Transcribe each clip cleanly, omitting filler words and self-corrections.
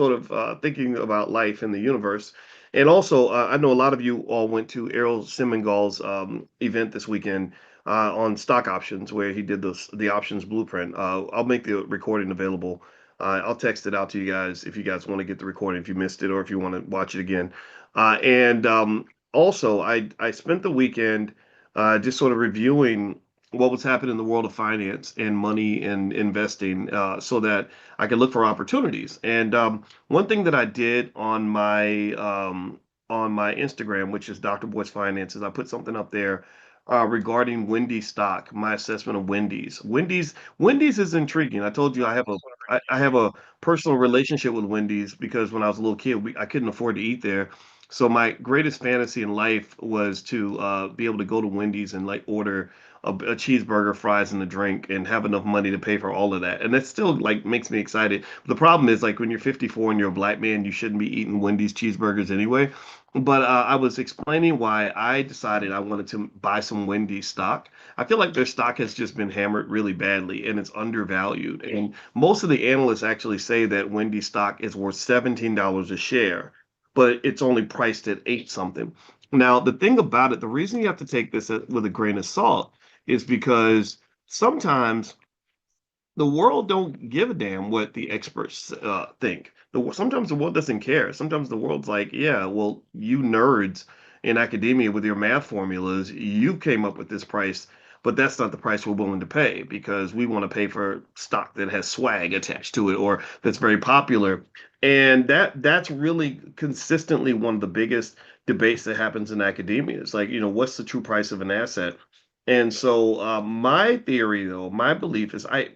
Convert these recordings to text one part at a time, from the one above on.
sort of thinking about life and the universe. And also, I know a lot of you all went to Errol Simengal's event this weekend on stock options, where he did the options blueprint. I'll make the recording available. I'll text it out to you guys if you guys want to get the recording if you missed it or if you want to watch it again. And Also, I spent the weekend just sort of reviewing what was happening in the world of finance and money and investing, so that I could look for opportunities. And one thing that I did on my Instagram, which is Dr. Boyce Finance, is I put something up there regarding Wendy stock, my assessment of Wendy's. Wendy's is intriguing. I told you I have a personal relationship with Wendy's because when I was a little kid, I couldn't afford to eat there. So my greatest fantasy in life was to be able to go to Wendy's and like order a cheeseburger, fries, and a drink, and have enough money to pay for all of that. And that still like makes me excited. The problem is like when you're 54 and you're a black man, you shouldn't be eating Wendy's cheeseburgers anyway. But I was explaining why I decided I wanted to buy some Wendy's stock. I feel like their stock has just been hammered really badly and it's undervalued. And most of the analysts actually say that Wendy's stock is worth $17 a share, but it's only priced at eight something. Now, the thing about it, the reason you have to take this with a grain of salt is because sometimes the world don't give a damn what the experts think. Sometimes the world doesn't care. Sometimes the world's like, yeah, well, you nerds in academia with your math formulas, you came up with this price, but that's not the price we're willing to pay because we want to pay for stock that has swag attached to it or that's very popular. And that's really consistently one of the biggest debates that happens in academia. It's like, what's the true price of an asset? And so my theory, though, my belief is I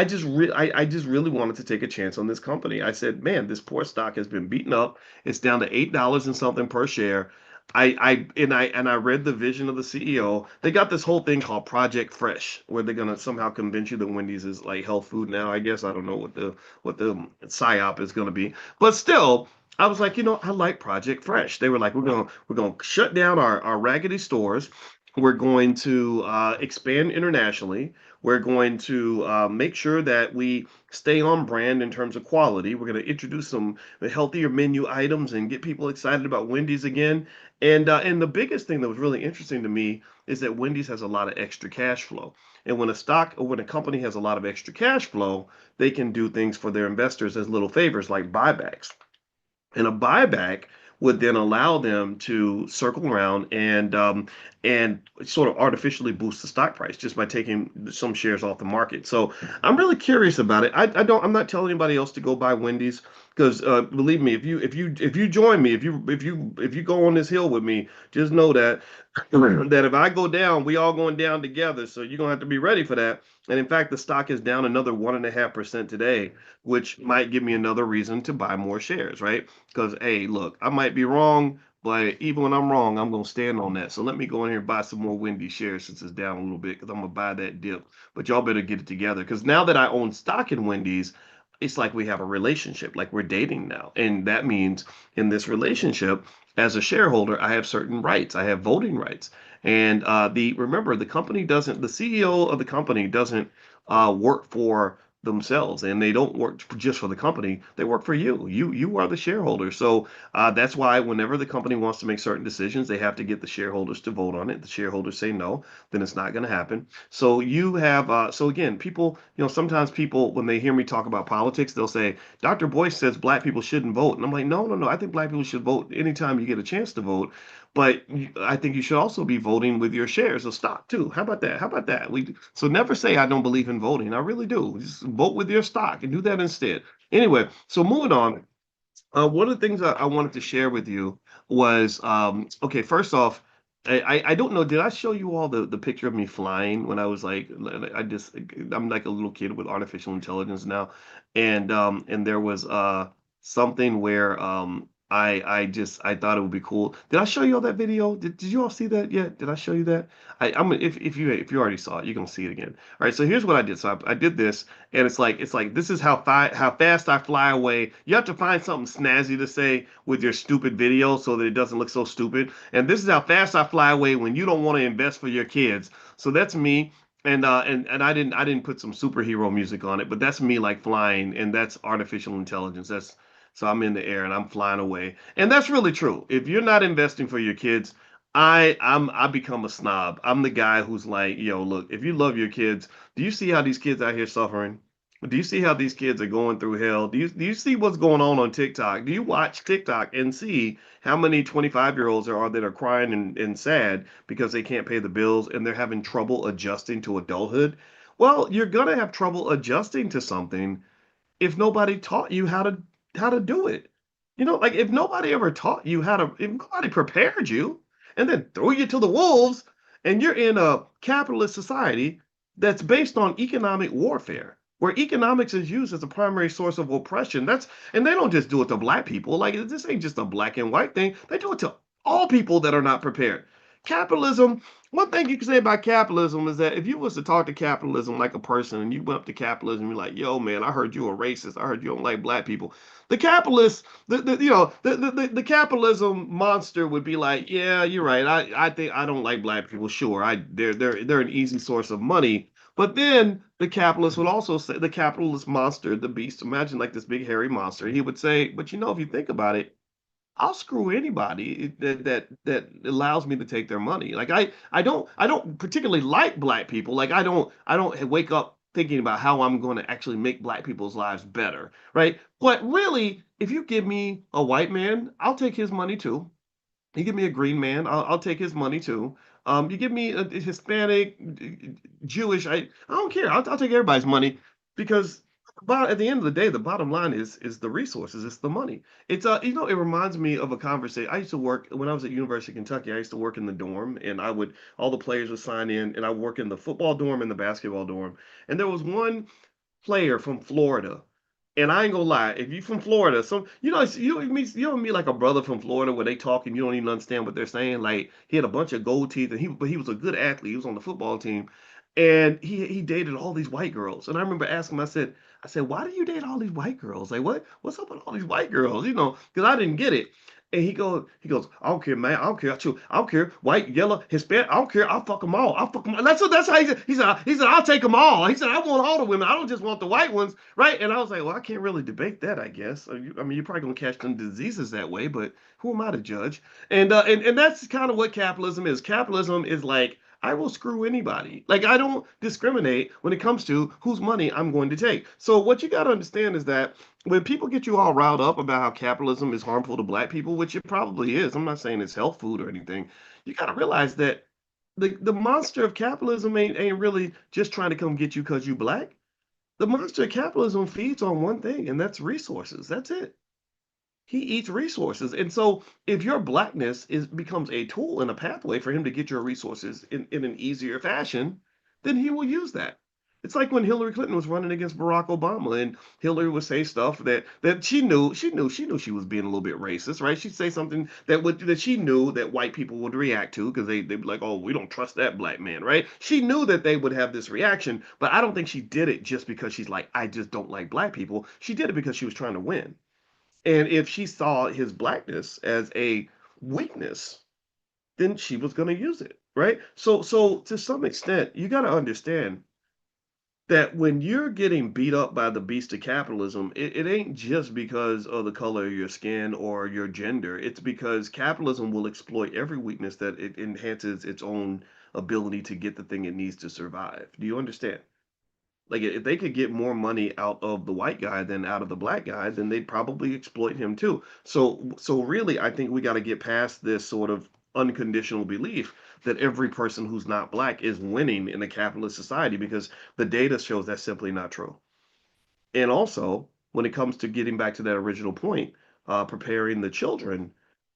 just really wanted to take a chance on this company. I said, man, this poor stock has been beaten up. It's down to $8 and something per share. I read the vision of the CEO. They got this whole thing called Project Fresh, where they're gonna somehow convince you that Wendy's is like health food now. I guess I don't know what the psyop is gonna be, but still, I was like, I like Project Fresh. They were like, we're gonna shut down our raggedy stores. We're going to expand internationally. We're going to make sure that we stay on brand in terms of quality. We're going to introduce some healthier menu items and get people excited about Wendy's again. And the biggest thing that was really interesting to me is that Wendy's has a lot of extra cash flow. And when a stock or when a company has a lot of extra cash flow, they can do things for their investors as little favors like buybacks. And a buyback would then allow them to circle around and sort of artificially boost the stock price just by taking some shares off the market. So I'm really curious about it. I'm not telling anybody else to go buy Wendy's because believe me, if you join me, if you go on this hill with me, just know that that if I go down, we all going down together. So you're gonna have to be ready for that. And in fact, the stock is down another 1.5% today, which might give me another reason to buy more shares, right? Because, hey, look, I might be wrong, but even when I'm wrong, I'm going to stand on that. So let me go in here and buy some more Wendy shares since it's down a little bit because I'm going to buy that dip. But y'all better get it together because now that I own stock in Wendy's, it's like we have a relationship, like we're dating now. And that means in this relationship, as a shareholder, I have certain rights. I have voting rights. And the remember, the company doesn't, the CEO of the company doesn't work for themselves and they don't work just for the company. They work for you. You are the shareholder. So that's why whenever the company wants to make certain decisions, they have to get the shareholders to vote on it. The shareholders say no, then it's not going to happen. So you have so again, people, sometimes people when they hear me talk about politics, they'll say, Dr. Boyce says black people shouldn't vote. And I'm like, no, no, no. I think black people should vote anytime you get a chance to vote. But I think you should also be voting with your shares of stock too. How about that? How about that? So never say I don't believe in voting. I really do. Just vote with your stock and do that instead. Anyway, so moving on. One of the things I wanted to share with you was okay. First off, I don't know. Did I show you all the picture of me flying when I was like I'm like a little kid with artificial intelligence now, and there was something where I thought it would be cool. Did I show you all that video? Did you all see that yet? Did I show you that? If you already saw it, you're gonna see it again. All right. So here's what I did. So I did this, and it's like this is how fast I fly away. You have to find something snazzy to say with your stupid video so that it doesn't look so stupid. And this is how fast I fly away when you don't want to invest for your kids. So that's me. And I didn't put some superhero music on it, but that's me like flying, and that's artificial intelligence. That's So I'm in the air and I'm flying away. And that's really true. If you're not investing for your kids, I become a snob. I'm the guy who's like, yo, look, if you love your kids, do you see how these kids out here suffering? Do you see how these kids are going through hell? Do you see what's going on TikTok? Do you watch TikTok and see how many 25-year-olds there are that are crying and sad because they can't pay the bills and they're having trouble adjusting to adulthood? Well, you're gonna have trouble adjusting to something if nobody taught you how to do it. Like if nobody ever taught you if nobody prepared you and then threw you to the wolves, and you're in a capitalist society that's based on economic warfare, where economics is used as a primary source of oppression. And they don't just do it to black people. Like this ain't just a black and white thing. They do it to all people that are not prepared. Capitalism, one thing you can say about capitalism is that if you was to talk to capitalism like a person and you went up to capitalism, you're like, yo, man, I heard you a racist. I heard you don't like black people. The capitalists, the capitalism monster would be like, yeah, you're right. I think I don't like black people. Sure, they're an easy source of money. But then the capitalist would also say, the capitalist monster, the beast, imagine like this big hairy monster. He would say, but if you think about it, I'll screw anybody that allows me to take their money. Like I don't particularly like black people. Like I don't wake up thinking about how I'm going to actually make black people's lives better, right? But really, if you give me a white man, I'll take his money too. You give me a green man, I'll take his money too. You give me a Hispanic, Jewish, I don't care. I'll take everybody's money because at the end of the day, the bottom line is the resources, it's the money. It reminds me of a conversation. I used to work when I was at University of Kentucky. I used to work in the dorm, and all the players would sign in, and I work in the football dorm and the basketball dorm. And there was one player from Florida. And I ain't gonna lie, if you from Florida, you don't meet like a brother from Florida where they talk and you don't even understand what they're saying. Like he had a bunch of gold teeth, but he was a good athlete. He was on the football team, and he dated all these white girls. And I remember asking him, I said, why do you date all these white girls? Like what's up with all these white girls? Because I didn't get it. And he goes, I don't care, man. I don't care. I don't care. White, yellow, Hispanic. I don't care. I'll fuck them all. I'll fuck them all. That's how he said. He said, I'll take them all. He said, I want all the women. I don't just want the white ones, right? And I was like, well, I can't really debate that, I guess. I mean, you're probably gonna catch them diseases that way, but who am I to judge? And that's kind of what capitalism is. Capitalism is like, I will screw anybody. Like I don't discriminate when it comes to whose money I'm going to take. So what you got to understand is that when people get you all riled up about how capitalism is harmful to black people, which it probably is, I'm not saying it's health food or anything, you got to realize that the monster of capitalism ain't really just trying to come get you because you black. The monster of capitalism feeds on one thing, and that's resources. That's it. He eats resources. And so if your blackness becomes a tool and a pathway for him to get your resources in an easier fashion, then he will use that. It's like when Hillary Clinton was running against Barack Obama, and Hillary would say stuff that she knew she was being a little bit racist, right? She'd say something that she knew that white people would react to because they'd be like, oh, we don't trust that black man, right? She knew that they would have this reaction, but I don't think she did it just because she's like, I just don't like black people. She did it because she was trying to win. And if she saw his blackness as a weakness, then she was going to use it, right? So to some extent, you got to understand that when you're getting beat up by the beast of capitalism, it ain't just because of the color of your skin or your gender. It's because capitalism will exploit every weakness that it enhances its own ability to get the thing it needs to survive. Do you understand? Like if they could get more money out of the white guy than out of the black guy, then they'd probably exploit him too. So really, I think we got to get past this sort of unconditional belief that every person who's not black is winning in a capitalist society because the data shows that's simply not true. And also, when it comes to getting back to that original point, preparing the children,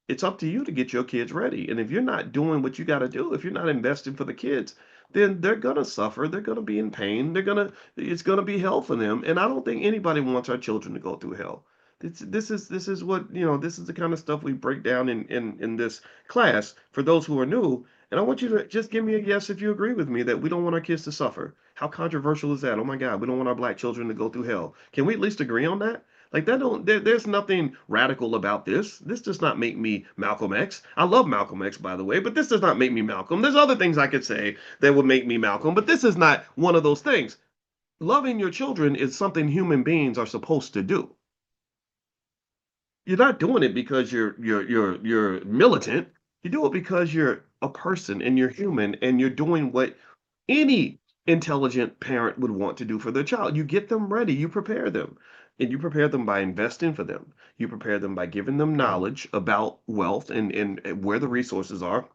it's up to you to get your kids ready. And if you're not doing what you got to do, if you're not investing for the kids, then they're gonna suffer. They're gonna be in pain. It's gonna be hell for them. And I don't think anybody wants our children to go through hell. This is what this is the kind of stuff we break down in this class for those who are new. And I want you to just give me a yes if you agree with me that we don't want our kids to suffer. How controversial is that? Oh my God, we don't want our black children to go through hell. Can we at least agree on that? Like that don't there's nothing radical about this. This does not make me Malcolm X. I love Malcolm X, by the way, but this does not make me Malcolm. There's other things I could say that would make me Malcolm, but this is not one of those things. Loving your children is something human beings are supposed to do. You're not doing it because you're militant. You do it because you're a person and you're human and you're doing what any intelligent parent would want to do for their child. You get them ready, you prepare them. And you prepare them by investing for them. You prepare them by giving them knowledge about wealth and where the resources are,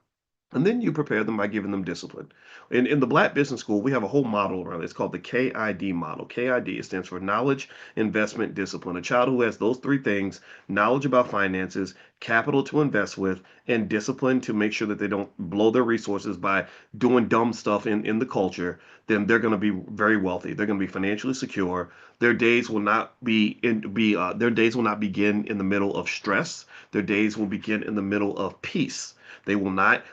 and then you prepare them by giving them discipline. In the Black Business School, we have a whole model around it. It's called the KID model. KID, it stands for knowledge, investment, discipline. A child who has those three things, knowledge about finances, capital to invest with, and discipline to make sure that they don't blow their resources by doing dumb stuff in the culture, then they're going to be very wealthy. They're going to be financially secure. Their days will not their days will not begin in the middle of stress. Their days will begin in the middle of peace. They will not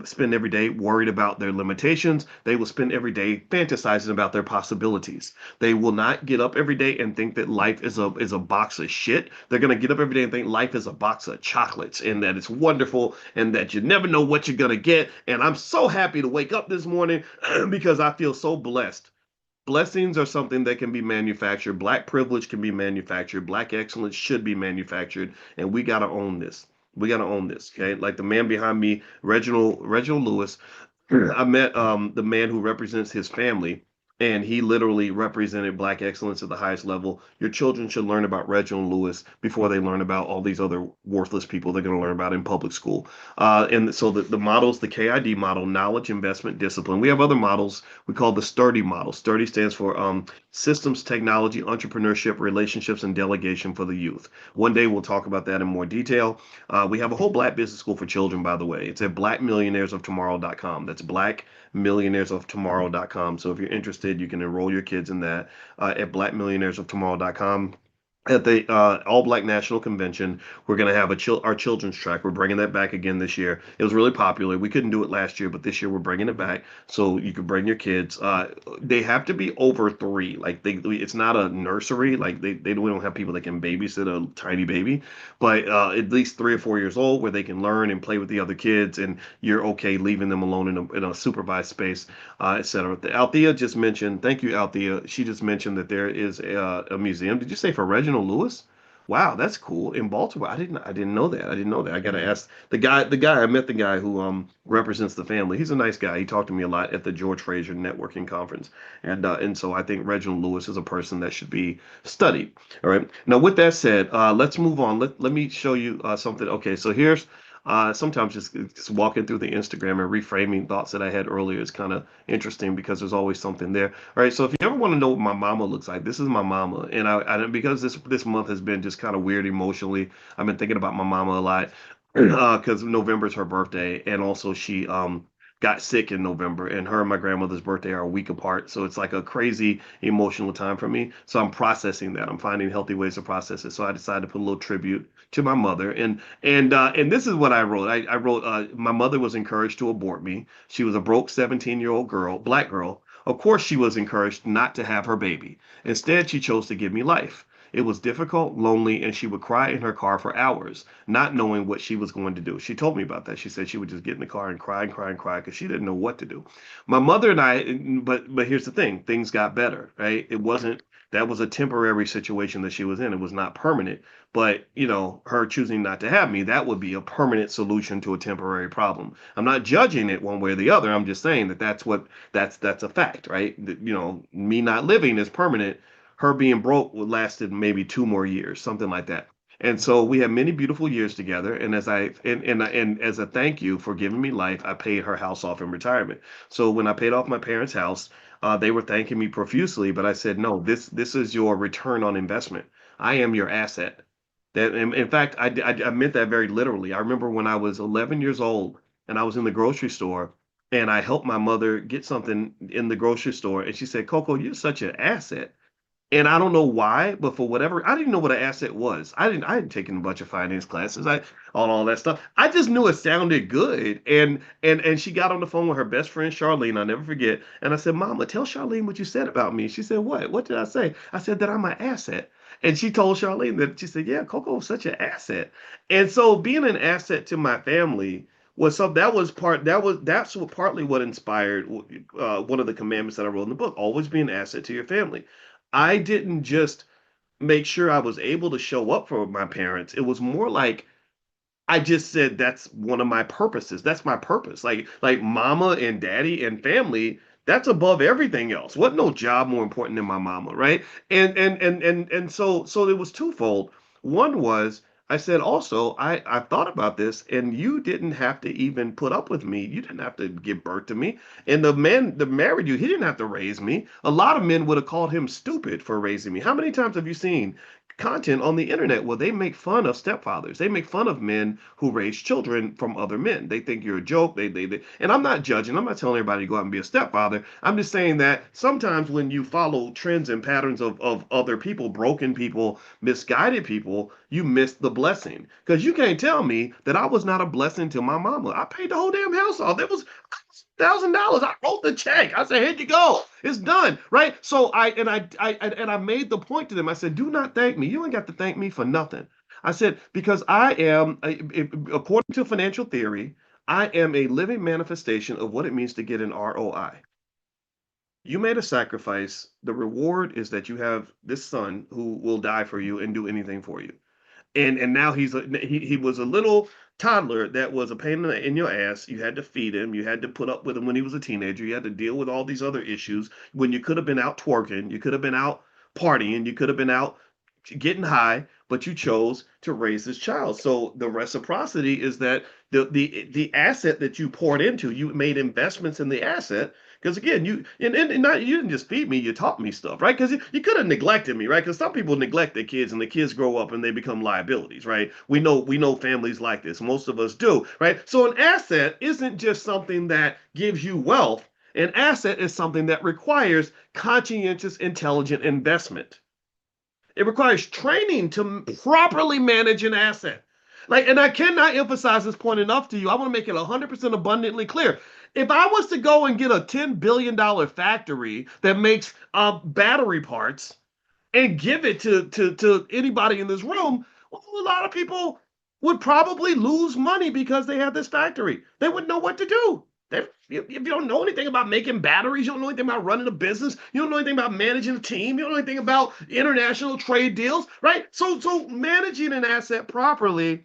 spend every day worried about their limitations. They will spend every day fantasizing about their possibilities. They will not get up every day and think that life is a box of shit. They're gonna get up every day and think life is a box of chocolates and that it's wonderful and that you never know what you're gonna get. And I'm so happy to wake up this morning because I feel so blessed. Blessings are something that can be manufactured. Black privilege can be manufactured. Black excellence should be manufactured, and we gotta own this. We gotta own this. Okay, like the man behind me, Reginald Lewis. I met the man who represents his family, and he literally represented Black excellence at the highest level. Your children should learn about Reginald Lewis before they learn about all these other worthless people they're going to learn about in public school. And so the models, the KID model, knowledge, investment, discipline. We have other models we call the STURDY model. STURDY stands for systems, technology, entrepreneurship, relationships, and delegation for the youth. One day we'll talk about that in more detail. We have a whole Black business school for children, by the way. It's at blackmillionairesoftomorrow.com. That's blackmillionairesoftomorrow.com. So if you're interested, you can enroll your kids in that at blackmillionairesoftomorrow.com. At the All Black National Convention, we're going to have our children's track. We're bringing that back again this year. It was really popular. We couldn't do it last year, but this year we're bringing it back so you can bring your kids. They have to be over 3. Like it's not a nursery. Like we don't have people that can babysit a tiny baby, but at least 3 or 4 years old where they can learn and play with the other kids, and you're okay leaving them alone in a supervised space, etc. Althea just mentioned. Thank you, Althea. She just mentioned that there is a museum. Did you say for Reginald Lewis? Wow, that's cool in Baltimore. I didn't know that. I didn't know that. I gotta ask the guy. I met the guy who represents the family. He's a nice guy. He talked to me a lot at the George Fraser Networking Conference, and so I think Reginald Lewis is a person that should be studied. All right. Now, with that said, let's move on. Let me show you something. Okay, so here's sometimes just walking through the Instagram and reframing thoughts that I had earlier is kind of interesting because there's always something there. All right, so if you ever want to know what my mama looks like, this is my mama, and I because this month has been just kind of weird emotionally. I've been thinking about my mama a lot because November is her birthday, and also she got sick in November, and her and my grandmother's birthday are a week apart, so it's like a crazy emotional time for me. So I'm processing that. I'm finding healthy ways to process it. So I decided to put a little tribute to my mother, and this is what I wrote. I wrote, my mother was encouraged to abort me. She was a broke 17-year-old girl, black girl. Of course, she was encouraged not to have her baby. Instead, she chose to give me life. It was difficult, lonely, and she would cry in her car for hours, not knowing what she was going to do. She told me about that. She said she would just get in the car and cry and cry and cry because she didn't know what to do. My mother and I, but here's the thing, things got better, right? It wasn't that was a temporary situation that she was in. It was not permanent. But, her choosing not to have me, that would be a permanent solution to a temporary problem. I'm not judging it one way or the other. I'm just saying that that's a fact, right? Me not living is permanent. Her being broke would lasted maybe 2 more years, something like that. And so we had many beautiful years together. And and as a thank you for giving me life, I paid her house off in retirement. So when I paid off my parents' house, they were thanking me profusely, but I said, no, this is your return on investment. I am your asset. That, in fact, I meant that very literally. I remember when I was 11 years old and I was in the grocery store and I helped my mother get something in the grocery store, and she said, "Coco, you're such an asset." And I don't know why, but for whatever, I didn't know what an asset was. I hadn't taken a bunch of finance classes, on all that stuff. I just knew it sounded good. And she got on the phone with her best friend Charlene, I'll never forget. And I said, "Mama, tell Charlene what you said about me." She said, "What? What did I say?" I said that I'm an asset. And she told Charlene that she said, "Yeah, Coco is such an asset." And so being an asset to my family was something that's what partly what inspired one of the commandments that I wrote in the book. Always be an asset to your family. I didn't just make sure I was able to show up for my parents. It was more like I just said that's one of my purposes. That's my purpose. Like mama and daddy and family, that's above everything else. What no job more important than my mama, right? And so it was twofold. One was I said also I thought about this and you didn't have to even put up with me. You didn't have to give birth to me. And the man that married you, he didn't have to raise me. A lot of men would have called him stupid for raising me. How many times have you seen content on the internet where they make fun of stepfathers? They make fun of men who raise children from other men. They think you're a joke. And I'm not judging. I'm not telling everybody to go out and be a stepfather. I'm just saying that sometimes when you follow trends and patterns of other people, broken people, misguided people, you miss the blessing. Because you can't tell me that I was not a blessing to my mama. I paid the whole damn house off. It was $1,000. I wrote the check. I said, "Here you go. It's done." Right. So I made the point to them. I said, "Do not thank me. You ain't got to thank me for nothing." I said, because I am, according to financial theory, I am a living manifestation of what it means to get an ROI. You made a sacrifice. The reward is that you have this son who will die for you and do anything for you. And now he was a little toddler that was a pain in your ass. You had to feed him. You had to put up with him when he was a teenager. You had to deal with all these other issues when you could have been out twerking. You could have been out partying. You could have been out getting high, but you chose to raise this child. So the reciprocity is that the asset that you poured into, you made investments in the asset. Because again, and not, you didn't just feed me, you taught me stuff, right? Because you could have neglected me, right? Because some people neglect their kids and the kids grow up and they become liabilities, right? We know families like this. Most of us do, right? So an asset isn't just something that gives you wealth. An asset is something that requires conscientious, intelligent investment. It requires training to properly manage an asset. And I cannot emphasize this point enough to you. I want to make it 100% abundantly clear. If I was to go and get a $10 billion factory that makes battery parts and give it to anybody in this room, well, a lot of people would probably lose money because they have this factory. They wouldn't know what to do. If you don't know anything about making batteries, you don't know anything about running a business, you don't know anything about managing a team, you don't know anything about international trade deals, right? So managing an asset properly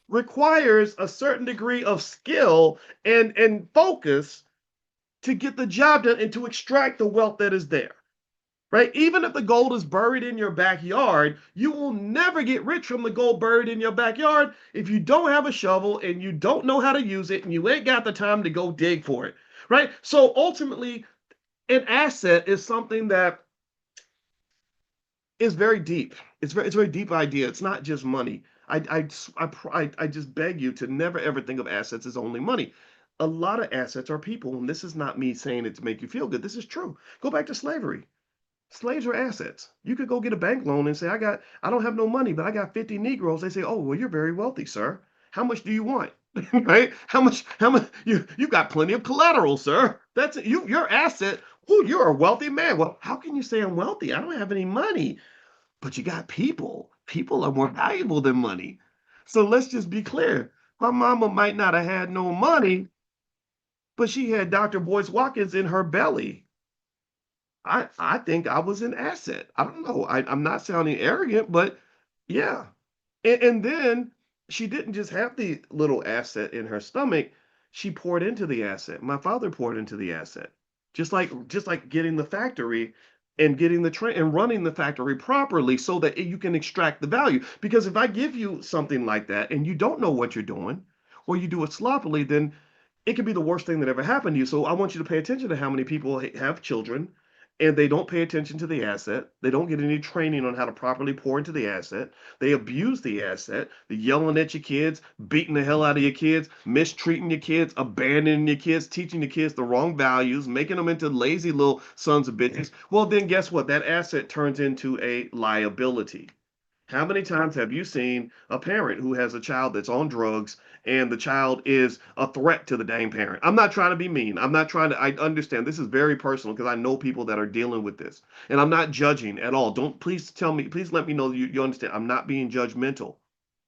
requires a certain degree of skill and focus to get the job done and to extract the wealth that is there. Right? Even if the gold is buried in your backyard, you will never get rich from the gold buried in your backyard if you don't have a shovel and you don't know how to use it and you ain't got the time to go dig for it. Right? So ultimately, an asset is something that is very deep. It's a very deep idea. It's not just money. I just beg you to never ever think of assets as only money. A lot of assets are people, and this is not me saying it to make you feel good. This is true. Go back to slavery. Slaves are assets. You could go get a bank loan and say, I don't have no money, but I got 50 Negroes. They say, "Oh, well, you're very wealthy, sir. How much do you want?" Right? How much you've got plenty of collateral, sir. That's it. Your asset. Oh, you're a wealthy man. Well, how can you say I'm wealthy? I don't have any money. But you got people. People are more valuable than money. So let's just be clear. My mama might not have had no money, but she had Dr. Boyce Watkins in her belly. I think I was an asset. I don't know. I'm not sounding arrogant, but yeah. And then she didn't just have the little asset in her stomach. She poured into the asset. My father poured into the asset. Just like getting the factory and getting the train and running the factory properly so that you can extract the value. Because if I give you something like that and you don't know what you're doing, or you do it sloppily, then it could be the worst thing that ever happened to you. So I want you to pay attention to how many people have children and they don't pay attention to the asset. They don't get any training on how to properly pour into the asset. They abuse the asset. They're yelling at your kids, beating the hell out of your kids, mistreating your kids, abandoning your kids, teaching your kids the wrong values, making them into lazy little sons of bitches. Well, then guess what? That asset turns into a liability. How many times have you seen a parent who has a child that's on drugs and the child is a threat to the dang parent? I'm not trying to be mean. I'm not trying to, I understand this is very personal because I know people that are dealing with this. And I'm not judging at all. Don't please tell me, please let me know you understand. I'm not being judgmental.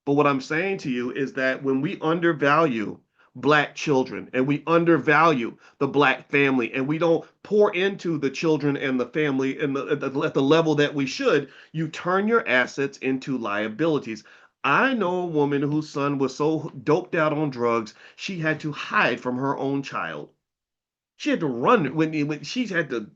But what I'm saying to you is that when we undervalue black children and we undervalue the black family and we don't pour into the children and the family at the level that we should, you turn your assets into liabilities. I know a woman whose son was so doped out on drugs, she had to hide from her own child. She had to run when she had to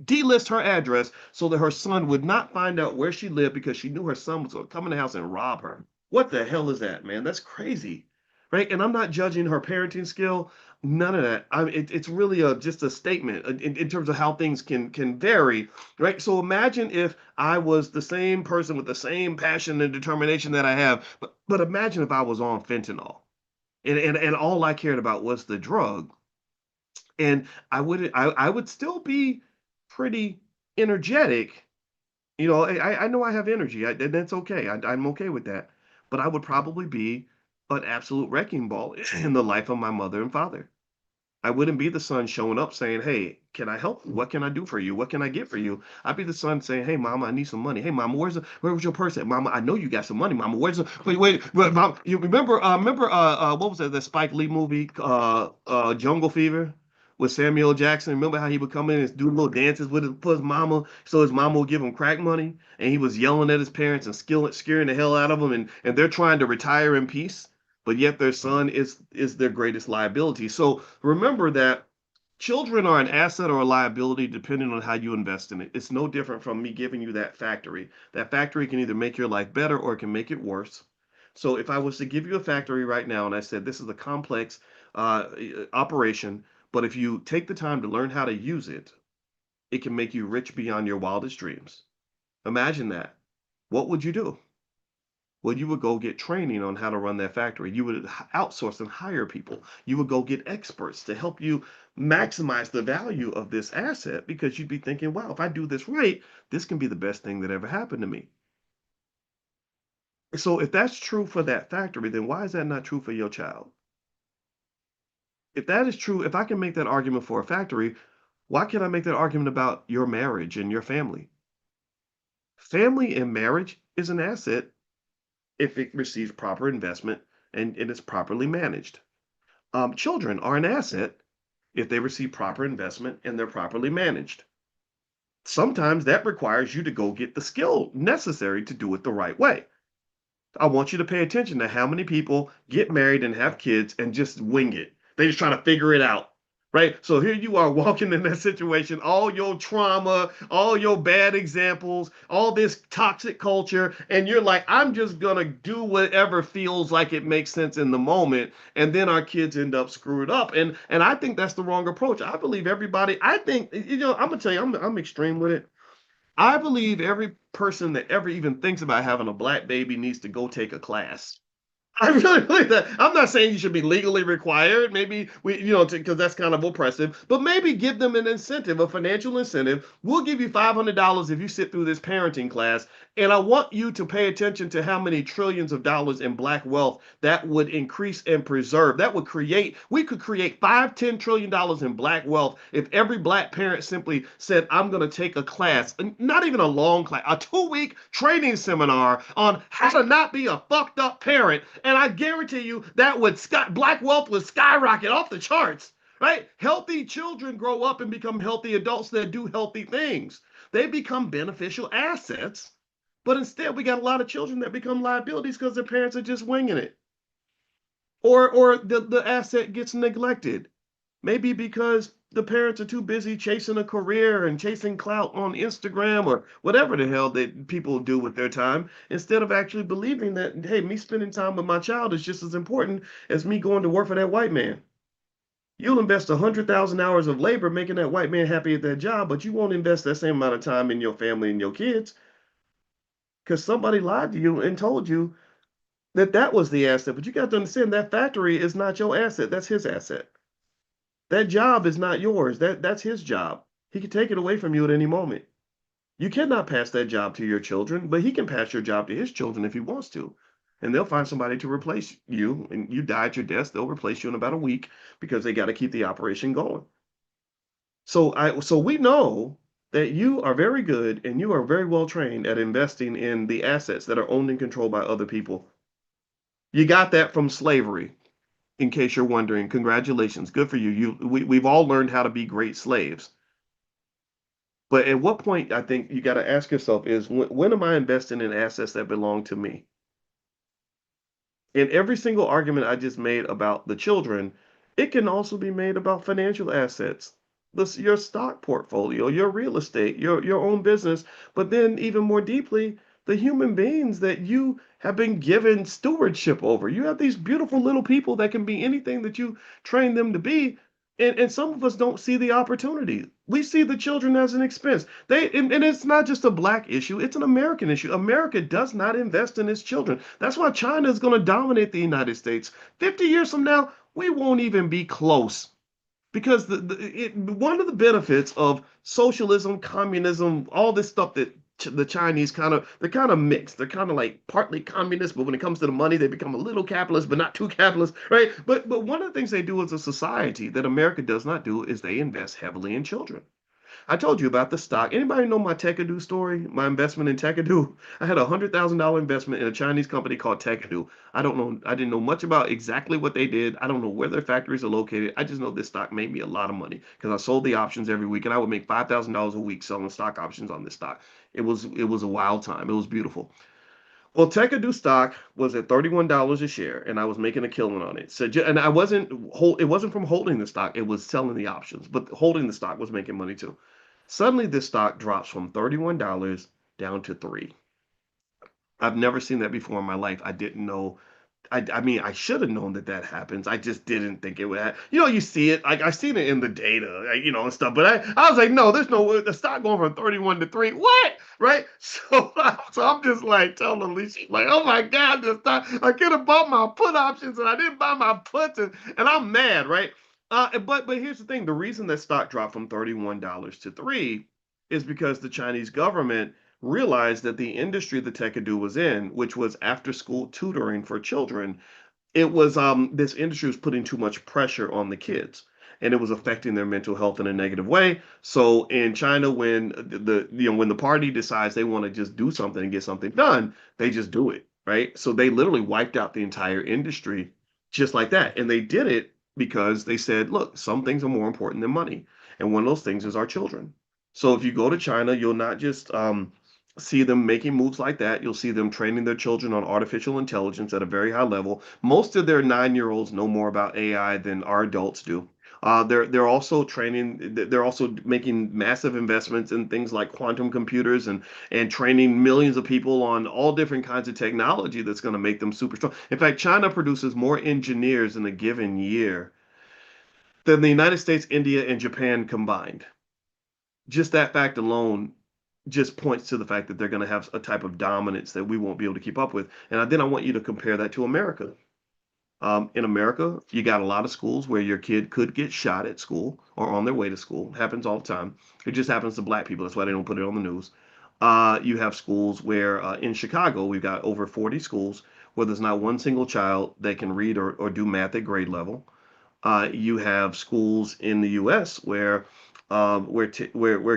delist her address so that her son would not find out where she lived because she knew her son was going to come in the house and rob her. What the hell is that, man? That's crazy, right? And I'm not judging her parenting skill, none of that. It's really just a statement in terms of how things can vary, right? So imagine if I was the same person with the same passion and determination that I have, but imagine if I was on fentanyl and all I cared about was the drug, and I would still be pretty energetic. I know I have energy, and that's okay. I'm okay with that. But I would probably be an absolute wrecking ball in the life of my mother and father. I wouldn't be the son showing up saying, "Hey, can I help? What can I do for you? What can I get for you?" I'd be the son saying, "Hey, mama, I need some money. Hey, mama, where was your purse at? Mama, I know you got some money. Mama, wait, mom, you remember what was that Spike Lee movie, Jungle Fever, with Samuel Jackson? Remember how he would come in and do little dances for his mama, so his mama would give him crack money, and he was yelling at his parents and scaring the hell out of them, and they're trying to retire in peace, but yet their son is their greatest liability. So remember that children are an asset or a liability depending on how you invest in it. It's no different from me giving you that factory. That factory can either make your life better or it can make it worse. So if I was to give you a factory right now and I said this is a complex uh, operation, but if you take the time to learn how to use it, it can make you rich beyond your wildest dreams. Imagine that. What would you do? Well, you would go get training on how to run that factory. You would outsource and hire people. You would go get experts to help you maximize the value of this asset because you'd be thinking, wow, if I do this right, this can be the best thing that ever happened to me. So if that's true for that factory, then why is that not true for your child? If that is true, if I can make that argument for a factory, why can't I make that argument about your marriage and your family? Family and marriage is an asset if it receives proper investment and it's properly managed. Children are an asset if they receive proper investment and they're properly managed. Sometimes that requires you to go get the skill necessary to do it the right way. I want you to pay attention to how many people get married and have kids and just wing it. They just trying to figure it out. Right? So here you are walking in that situation, all your trauma, all your bad examples, all this toxic culture, and you're like, I'm just gonna do whatever feels like it makes sense in the moment, and then our kids end up screwed up. And I think that's the wrong approach. I believe everybody, I think, I'm gonna tell you, I'm extreme with it. I believe every person that ever even thinks about having a black baby needs to go take a class. I really believe that. I'm not saying you should be legally required. Maybe because that's kind of oppressive. But maybe give them an incentive, a financial incentive. We'll give you $500 if you sit through this parenting class. And I want you to pay attention to how many trillions of dollars in black wealth that would increase and preserve. That would create. We could create $5-10 trillion in black wealth if every black parent simply said, "I'm going to take a class, not even a long class, a 2-week training seminar on how to not be a fucked up parent." And I guarantee you that black wealth would skyrocket off the charts, right? Healthy children grow up and become healthy adults that do healthy things. They become beneficial assets. But instead, we got a lot of children that become liabilities because their parents are just winging it. Or the asset gets neglected. Maybe because the parents are too busy chasing a career and chasing clout on Instagram or whatever the hell that people do with their time, instead of actually believing that, hey, me spending time with my child is just as important as me going to work for that white man. You'll invest 100,000 hours of labor making that white man happy at that job, but you won't invest that same amount of time in your family and your kids because somebody lied to you and told you that that was the asset. But you got to understand that factory is not your asset. That's his asset. That job is not yours. That's his job. He can take it away from you at any moment. You cannot pass that job to your children, but he can pass your job to his children if he wants to. And they'll find somebody to replace you, and you die at your desk, they'll replace you in about a week because they got to keep the operation going. So we know that you are very good and you are very well trained at investing in the assets that are owned and controlled by other people. You got that from slavery. In case you're wondering, congratulations. Good for you. We've all learned how to be great slaves. But at what point, I think you got to ask yourself is when am I investing in assets that belong to me? In every single argument I just made about the children, it can also be made about financial assets. Your stock portfolio, your real estate, your own business, but then even more deeply, the human beings that you have been given stewardship over. You have these beautiful little people that can be anything that you train them to be. And some of us don't see the opportunity. We see the children as an expense. And it's not just a black issue, it's an American issue. America does not invest in its children. That's why China is going to dominate the United States. 50 years from now, we won't even be close. Because one of the benefits of socialism, communism, all this stuff that the Chinese they're kind of mixed. They're kind of like partly communist, but when it comes to the money, they become a little capitalist, but not too capitalist, right? But one of the things they do as a society that America does not do is they invest heavily in children. I told you about the stock. Anybody know my Tekadu story? My investment in Tekadu? I had $100,000 investment in a Chinese company called Tekadu. I don't know. I didn't know much about exactly what they did. I don't know where their factories are located. I just know this stock made me a lot of money because I sold the options every week, and I would make $5,000 a week selling stock options on this stock. It was a wild time. It was beautiful. Well, Tekadu stock was at $31 a share, and I was making a killing on it. So, and I wasn't it wasn't from holding the stock; it was selling the options. But holding the stock was making money too. Suddenly, this stock drops from $31 down to 3. I've never seen that before in my life. I didn't know. I mean, I should have known that that happens. I just didn't think it would happen. You see it. Like I seen it in the data, and stuff. But I was like, no, there's no way. The stock going from 31 to 3. What? Right? So I'm just like telling Alicia, like, oh my God, this stock. I could have bought my put options, and I didn't buy my puts, and I'm mad, right? But here's the thing: the reason that stock dropped from $31 to 3 is because the Chinese government realized that the industry that Tekadu was in, which was after school tutoring for children, it was this industry was putting too much pressure on the kids, and it was affecting their mental health in a negative way. So in China, when when the party decides they want to just do something and get something done, they just do it, right? So they literally wiped out the entire industry just like that, and they did it because they said, look, some things are more important than money, and one of those things is our children. So if you go to China, you'll not just see them making moves like that. You'll see them training their children on artificial intelligence at a very high level. Most of their 9-year-olds know more about AI than our adults do. They're also training. They're also making massive investments in things like quantum computers and training millions of people on all different kinds of technology that's going to make them super strong. In fact, China produces more engineers in a given year than the United States, India, and Japan combined. Just that fact alone just points to the fact that they're going to have a type of dominance that we won't be able to keep up with. And then I want you to compare that to America. In America, you got a lot of schools where your kid could get shot at school or on their way to school. It happens all the time. It just happens to black people. That's why they don't put it on the news. You have schools where, in Chicago, we've got over 40 schools where there's not one single child that can read or do math at grade level. You have schools in the U.S. where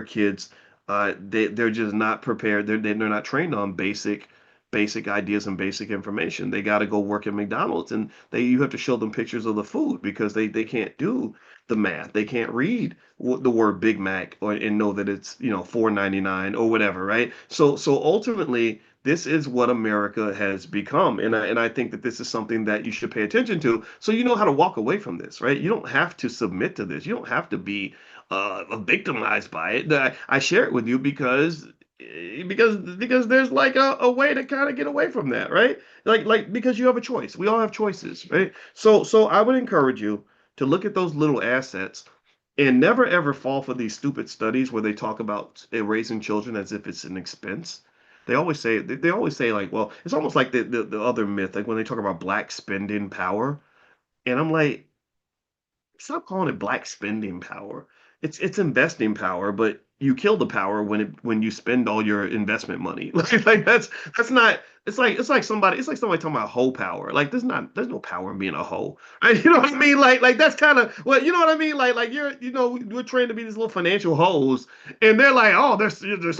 kids they're just not prepared. They're not trained on basic ideas and basic information. They got to go work at McDonald's, and they you have to show them pictures of the food because they can't do the math. They can't read the word Big Mac and know that it's 4.99 or whatever, right? So ultimately, this is what America has become, and I think that this is something that you should pay attention to, so you know how to walk away from this, right? You don't have to submit to this. You don't have to be victimized by it. I share it with you because there's like a way to kind of get away from that, right? Like because you have a choice. We all have choices, right? So I would encourage you to look at those little assets and never ever fall for these stupid studies where they talk about raising children as if it's an expense. They always say like, well, it's almost like the other myth, like when they talk about black spending power. And I'm like, stop calling it black spending power. It's investing power, but you kill the power when you spend all your investment money. Like that's not. It's like somebody talking about hoe power. Like there's no power in being a hoe. Right? You know what I mean? Like that's kind of what you know what I mean. Like we're trained to be these little financial hoes, and they're like, oh, you're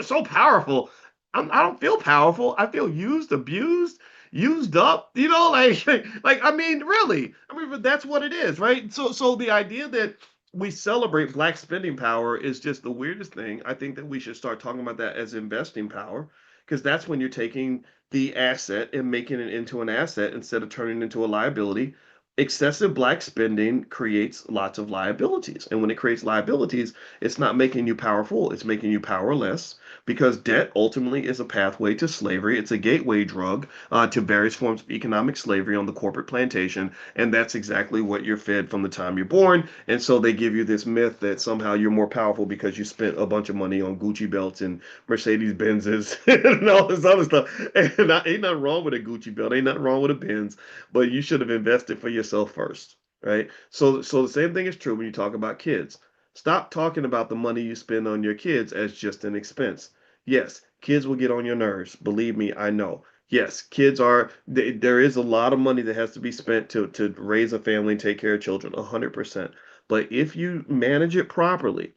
so powerful. I don't feel powerful. I feel used, abused. used up, like I mean, really, I mean, but that's what it is, right? So the idea that we celebrate black spending power is just the weirdest thing. I think that we should start talking about that as investing power, because that's when you're taking the asset and making it into an asset instead of turning it into a liability. Excessive black spending creates lots of liabilities. And when it creates liabilities, it's not making you powerful, it's making you powerless, because debt ultimately is a pathway to slavery. It's a gateway drug to various forms of economic slavery on the corporate plantation. And that's exactly what you're fed from the time you're born. And so they give you this myth that somehow you're more powerful because you spent a bunch of money on Gucci belts and Mercedes Benzes and all this other stuff. And ain't nothing wrong with a Gucci belt, ain't nothing wrong with a Benz, but you should have invested for yourself first, right? So the same thing is true when you talk about kids. Stop talking about the money you spend on your kids as just an expense. Yes, kids will get on your nerves. Believe me, I know. Yes, kids are, there is a lot of money that has to be spent to raise a family and take care of children, 100%. But if you manage it properly,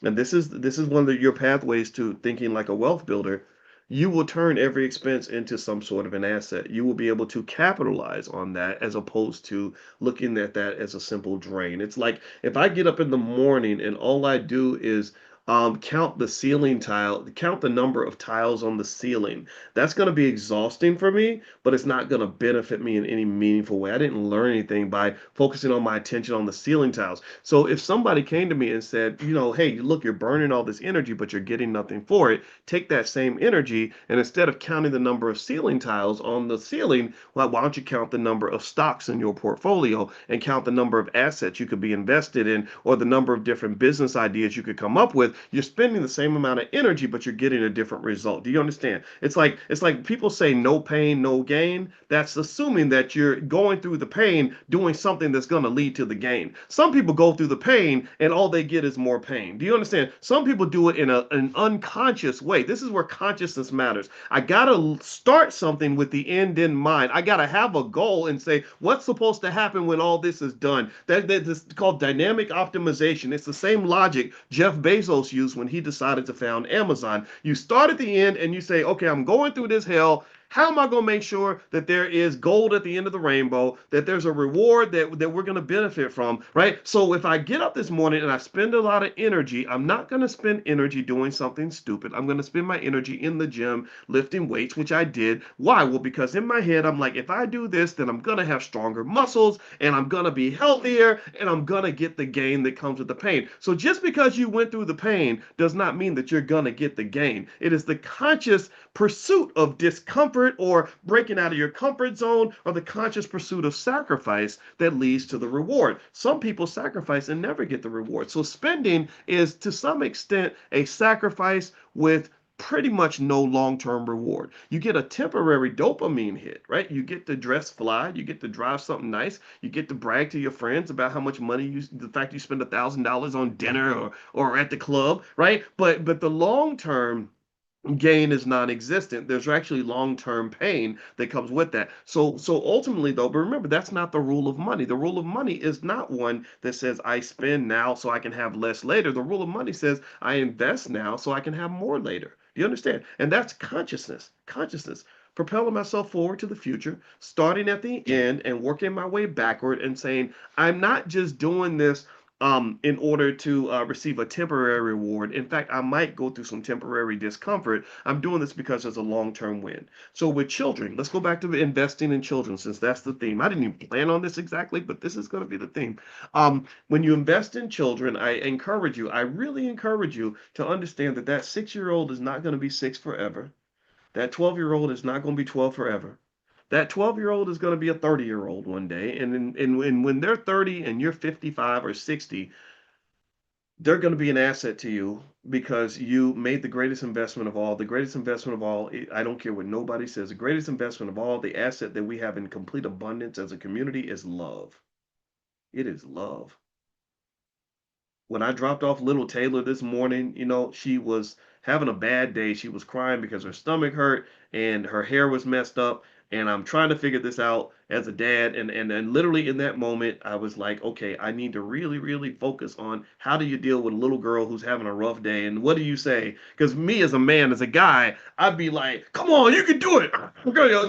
and this is one of your pathways to thinking like a wealth builder, you will turn every expense into some sort of an asset. You will be able to capitalize on that as opposed to looking at that as a simple drain. It's like if I get up in the morning and all I do is count the ceiling tile, count the number of tiles on the ceiling. That's going to be exhausting for me, but it's not going to benefit me in any meaningful way. I didn't learn anything by focusing on my attention on the ceiling tiles. So if somebody came to me and said, hey, look, you're burning all this energy, but you're getting nothing for it, take that same energy and instead of counting the number of ceiling tiles on the ceiling, well, why don't you count the number of stocks in your portfolio and count the number of assets you could be invested in or the number of different business ideas you could come up with? You're spending the same amount of energy, but you're getting a different result. Do you understand? It's like people say no pain, no gain. That's assuming that you're going through the pain doing something that's going to lead to the gain. Some people go through the pain and all they get is more pain. Do you understand? Some people do it in an unconscious way. This is where consciousness matters. I got to start something with the end in mind. I got to have a goal and say, what's supposed to happen when all this is done? That's called dynamic optimization. It's the same logic Jeff Bezos used when he decided to found Amazon. You start at the end and you say, okay, I'm going through this hell. How am I going to make sure that there is gold at the end of the rainbow, that there's a reward that we're going to benefit from, right? So if I get up this morning and I spend a lot of energy, I'm not going to spend energy doing something stupid. I'm going to spend my energy in the gym lifting weights, which I did. Why? Well, because in my head, I'm like, if I do this, then I'm going to have stronger muscles and I'm going to be healthier and I'm going to get the gain that comes with the pain. So just because you went through the pain does not mean that you're going to get the gain. It is the conscious pursuit of discomfort or breaking out of your comfort zone or the conscious pursuit of sacrifice that leads to the reward. Some people sacrifice and never get the reward. So spending is to some extent a sacrifice with pretty much no long-term reward. You get a temporary dopamine hit, right? You get to dress fly, you get to drive something nice, you get to brag to your friends about how much money the fact you spend $1,000 on dinner or at the club, right? But the long-term gain is non-existent. There's actually long-term pain that comes with that. So ultimately though, but remember that's not the rule of money. The rule of money is not one that says I spend now so I can have less later. The rule of money says I invest now so I can have more later. Do you understand? And that's consciousness. Consciousness. Propelling myself forward to the future, starting at the end and working my way backward and saying, I'm not just doing this in order to receive a temporary reward. In fact, I might go through some temporary discomfort. I'm doing this because there's a long-term win. So with children, let's go back to investing in children since that's the theme. I didn't even plan on this exactly, but this is going to be the theme. When you invest in children, I really encourage you to understand that that 6-year-old is not going to be six forever. That 12-year-old is not going to be 12 forever. That 12-year-old is going to be a 30-year-old one day. And when they're 30 and you're 55 or 60, they're going to be an asset to you because you made the greatest investment of all. The greatest investment of all, I don't care what nobody says, the greatest investment of all, the asset that we have in complete abundance as a community is love. It is love. When I dropped off little Taylor this morning, she was having a bad day. She was crying because her stomach hurt and her hair was messed up. and I'm trying to figure this out as a dad. And literally in that moment, I was like, okay, I need to really, really focus on how do you deal with a little girl who's having a rough day, and what do you say? Because me as a man, as a guy, I'd be like, come on, you can do it.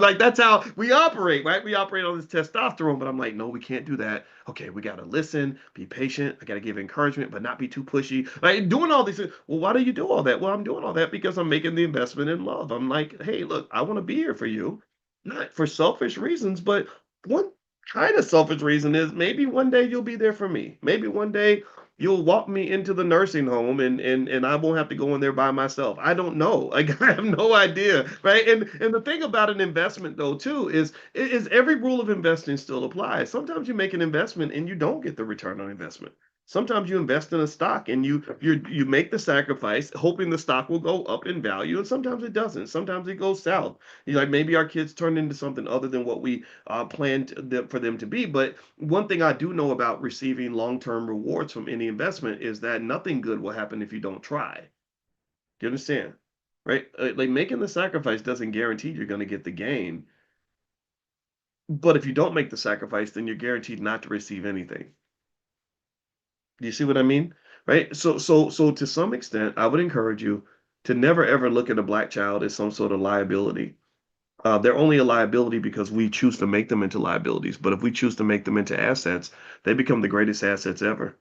Like that's how we operate, right? We operate on this testosterone, but I'm like, no, we can't do that. Okay, we got to listen, be patient. I got to give encouragement, but not be too pushy. Like doing all these things. Well, why do you do all that? Well, I'm doing all that because I'm making the investment in love. I'm like, hey, look, I want to be here for you, not for selfish reasons, but one kind of selfish reason is maybe one day you'll be there for me. Maybe one day you'll walk me into the nursing home and I won't have to go in there by myself. I don't know. Like I have no idea, right? And the thing about an investment though too is every rule of investing still applies. Sometimes you make an investment and you don't get the return on investment. Sometimes you invest in a stock and you make the sacrifice hoping the stock will go up in value, and sometimes it doesn't. Sometimes it goes south. You know, like maybe our kids turn into something other than what we planned for them to be. But one thing I do know about receiving long-term rewards from any investment is that nothing good will happen if you don't try. Do you understand? Right? Like making the sacrifice doesn't guarantee you're going to get the gain. But if you don't make the sacrifice, then you're guaranteed not to receive anything. Do you see what I mean? Right? So to some extent, I would encourage you to never ever look at a black child as some sort of liability. They're only a liability because we choose to make them into liabilities. But if we choose to make them into assets, they become the greatest assets ever.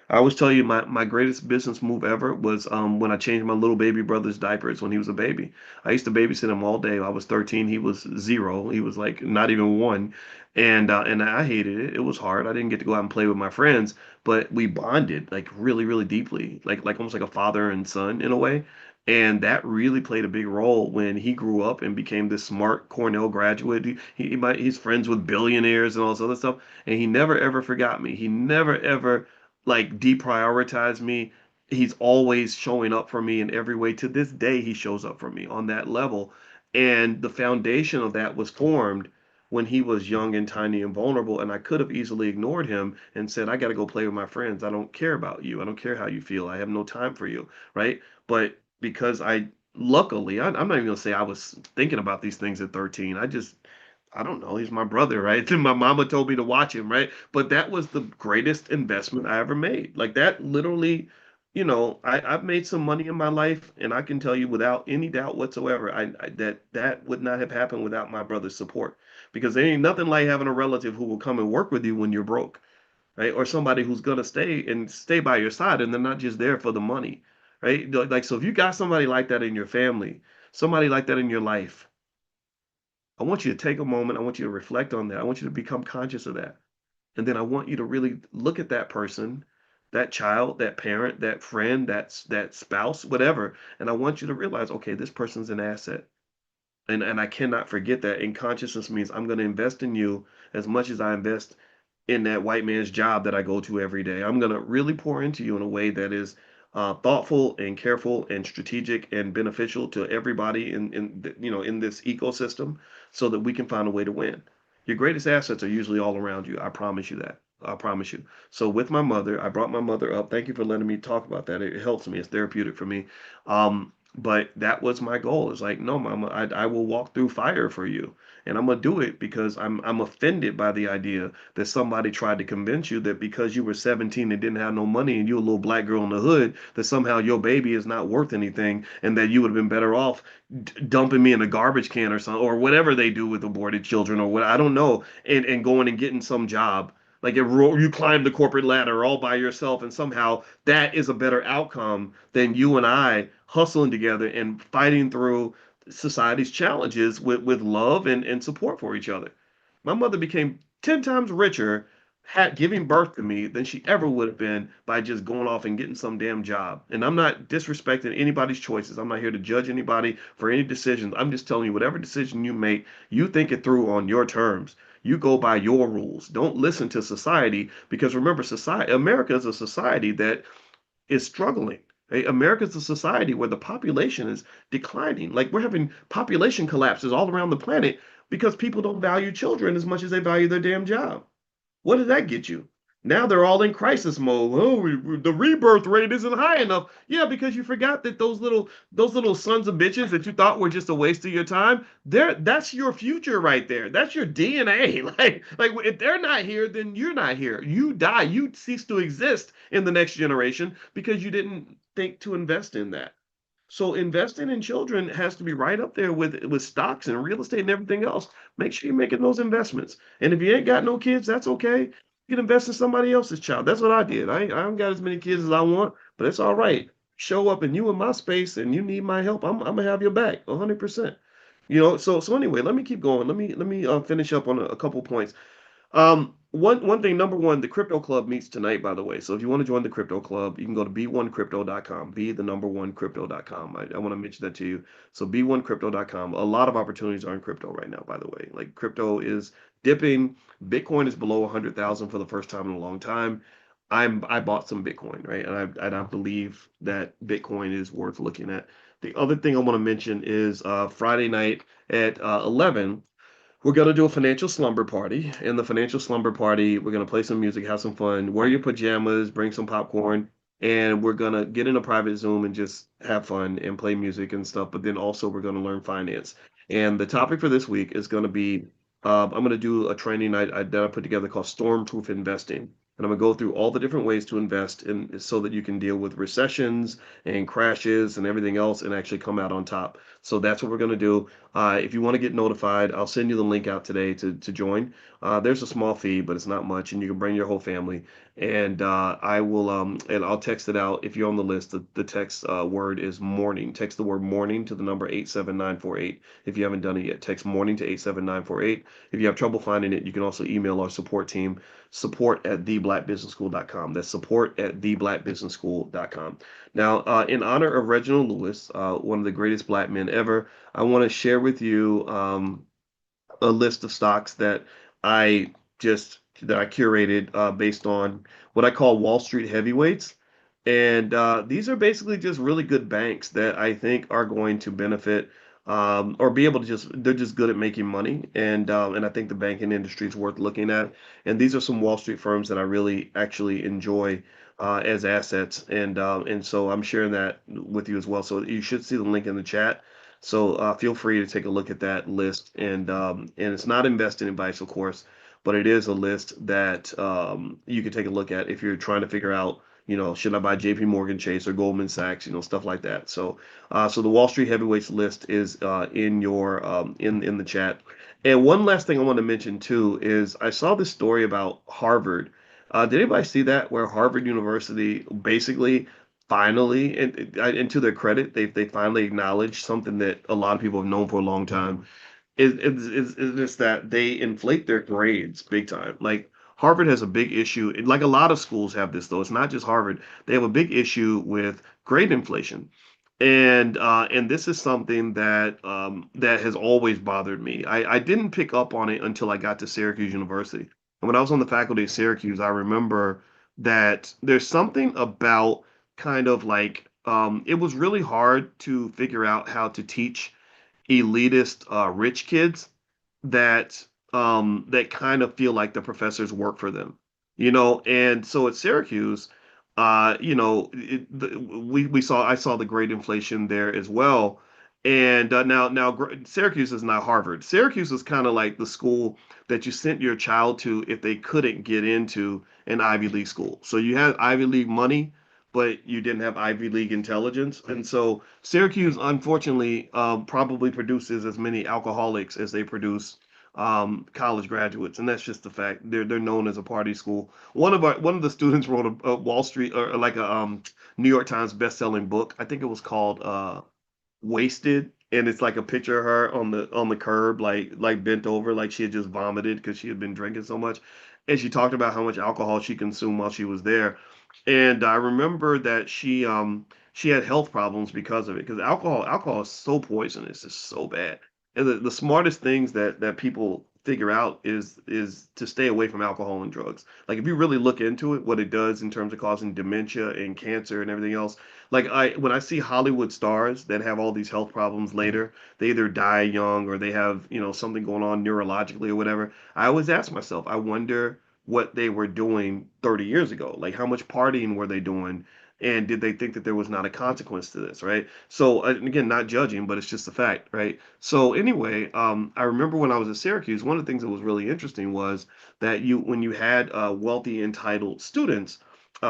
I always tell you my greatest business move ever was when I changed my little baby brother's diapers when he was a baby. I used to babysit him all day. I was 13, he was 0. He was like not even 1. And I hated it. It was hard. I didn't get to go out and play with my friends, but we bonded like really, really deeply, like almost like a father and son in a way. And that really played a big role when he grew up and became this smart Cornell graduate. He's friends with billionaires and all this other stuff. And he never ever forgot me. He never ever like deprioritize me. He's always showing up for me in every way. To this day, he shows up for me on that level. And the foundation of that was formed when he was young and tiny and vulnerable. And I could have easily ignored him and said, I got to go play with my friends. I don't care about you. I don't care how you feel. I have no time for you. Right. But because luckily, I'm not even going to say I was thinking about these things at 13. I don't know. He's my brother, right? And my mama told me to watch him, right? But that was the greatest investment I ever made. Like that literally, I've made some money in my life, and I can tell you without any doubt whatsoever, that would not have happened without my brother's support. Because there ain't nothing like having a relative who will come and work with you when you're broke, right? Or somebody who's gonna stay by your side, and they're not just there for the money, right? Like so, if you got somebody like that in your family, somebody like that in your life, I want you to take a moment. I want you to reflect on that. I want you to become conscious of that. And then I want you to really look at that person, that child, that parent, that friend, that spouse, whatever. And I want you to realize, okay, this person's an asset. And I cannot forget that. And consciousness means I'm going to invest in you as much as I invest in that white man's job that I go to every day. I'm going to really pour into you in a way that is thoughtful and careful and strategic and beneficial to everybody in this ecosystem, so that we can find a way to win. Your greatest assets are usually all around you. I promise you that. I promise you. So with my mother, I brought my mother up. Thank you for letting me talk about that. It helps me. It's therapeutic for me. But that was my goal. It's like, no, mama, I will walk through fire for you. And I'm gonna do it because I'm offended by the idea that somebody tried to convince you that because you were 17 and didn't have no money and you're a little black girl in the hood, that somehow your baby is not worth anything and that you would have been better off dumping me in a garbage can or something, or whatever they do with aborted children, or what, I don't know, and going and getting some job. Like if you climb the corporate ladder all by yourself, and somehow that is a better outcome than you and I hustling together and fighting through society's challenges with love and support for each other. My mother became 10 times richer had giving birth to me than she ever would have been by just going off and getting some damn job. And I'm not disrespecting anybody's choices. I'm not here to judge anybody for any decisions. I'm just telling you, whatever decision you make, you think it through on your terms. You go by your rules. Don't listen to society, because remember, society, America is a society that is struggling. America is a society where the population is declining. Like we're having population collapses all around the planet because people don't value children as much as they value their damn job. What did that get you? Now they're all in crisis mode. Oh, the rebirth rate isn't high enough. Yeah, because you forgot that those little sons of bitches that you thought were just a waste of your time, that's your future right there. That's your DNA. Like if they're not here, then you're not here. You die. You cease to exist in the next generation because you didn't think to invest in that. So investing in children has to be right up there with stocks and real estate and everything else. Make sure you're making those investments. And if you ain't got no kids, that's okay. You can invest in somebody else's child. That's what I did. I don't got as many kids as I want, but it's all right. Show up and you in my space and you need my help. I'm gonna have your back 100%. So anyway, let me keep going. Let me finish up on a couple points. One thing, number one, the crypto club meets tonight, by the way. So if you want to join the crypto club, you can go to b1crypto.com, be the number one crypto.com. I want to mention that to you. So b1crypto.com. A lot of opportunities are in crypto right now, by the way. Like crypto is dipping. Bitcoin is below 100,000 for the first time in a long time. I bought some Bitcoin, right? And I believe that Bitcoin is worth looking at. The other thing I want to mention is Friday night at 11. We're gonna do a financial slumber party. In the financial slumber party, we're gonna play some music, have some fun, wear your pajamas, bring some popcorn, and we're gonna get in a private Zoom and just have fun and play music and stuff. But then also we're gonna learn finance. And the topic for this week is gonna be I'm gonna do a training that I put together called Stormproof Investing. And I'm gonna go through all the different ways to invest in so that you can deal with recessions and crashes and everything else and actually come out on top. So that's what we're gonna do. If you want to get notified, I'll send you the link out today to join. There's a small fee, but it's not much, and you can bring your whole family. And and I'll text it out if you're on the list. The text word is morning. Text the word morning to the number 87948. If you haven't done it yet, text morning to 87948. If you have trouble finding it, you can also email our support team, support@theblackbusinessschool.com. That's support@theblackbusinessschool.com. Now, in honor of Reginald Lewis, one of the greatest black men ever, I want to share with you a list of stocks I that I curated based on what I call Wall Street heavyweights. And these are basically just really good banks that I think are going to benefit or be able to they're just good at making money. And I think the banking industry is worth looking at. And these are some Wall Street firms that I really actually enjoy as assets. And so I'm sharing that with you as well. So you should see the link in the chat. So feel free to take a look at that list, and it's not investing advice, of course, but it is a list that you can take a look at if you're trying to figure out, should I buy J.P. Morgan Chase or Goldman Sachs, stuff like that. So the Wall Street heavyweights list is in your in the chat. And one last thing I want to mention too is I saw this story about Harvard. Did anybody see that where Harvard University basically finally, and to their credit, they finally acknowledged something that a lot of people have known for a long time. Is this that they inflate their grades big time? Like Harvard has a big issue, and like a lot of schools have this though. It's not just Harvard. They have a big issue with grade inflation. And this is something that has always bothered me. I didn't pick up on it until I got to Syracuse University. And when I was on the faculty at Syracuse, I remember that there's something about kind of like it was really hard to figure out how to teach elitist rich kids that kind of feel like the professors work for them, and so at Syracuse, we saw I saw the great inflation there as well. And Syracuse is not Harvard. Syracuse is kind of like the school that you sent your child to if they couldn't get into an Ivy League school. So you had Ivy League money, but you didn't have Ivy League intelligence. And so Syracuse, unfortunately, probably produces as many alcoholics as they produce college graduates, and that's just the fact. They're known as a party school. One of the students wrote a Wall Street or like a New York Times best-selling book. I think it was called Wasted, and it's like a picture of her on the curb, like bent over, like she had just vomited because she had been drinking so much. And she talked about how much alcohol she consumed while she was there. And I remember that she had health problems because of it, because alcohol is so poisonous, it's so bad. And the smartest things that people figure out is to stay away from alcohol and drugs. Like if you really look into it, what it does in terms of causing dementia and cancer and everything else. Like when I see Hollywood stars that have all these health problems later, they either die young or they have, something going on neurologically or whatever. I always ask myself, I wonder what they were doing 30 years ago. Like how much partying were they doing? And did they think that there was not a consequence to this, right? So again, not judging, but it's just a fact, right? So anyway, I remember when I was at Syracuse, one of the things that was really interesting was that when you had wealthy, entitled students,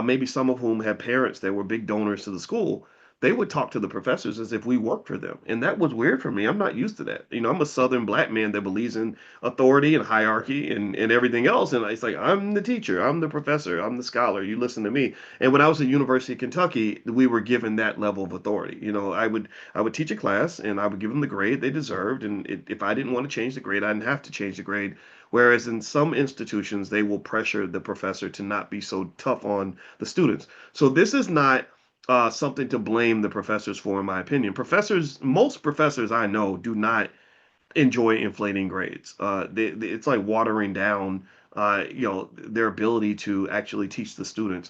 maybe some of whom had parents that were big donors to the school, they would talk to the professors as if we worked for them. And that was weird for me. I'm not used to that. I'm a Southern black man that believes in authority and hierarchy and everything else. And it's like, I'm the teacher, I'm the professor, I'm the scholar. You listen to me. And when I was at University of Kentucky, we were given that level of authority. I would teach a class and I would give them the grade they deserved. And if I didn't want to change the grade, I didn't have to change the grade. Whereas in some institutions, they will pressure the professor to not be so tough on the students. So this is not something to blame the professors for, in my opinion. Most professors I know do not enjoy inflating grades. It's like watering down, their ability to actually teach the students.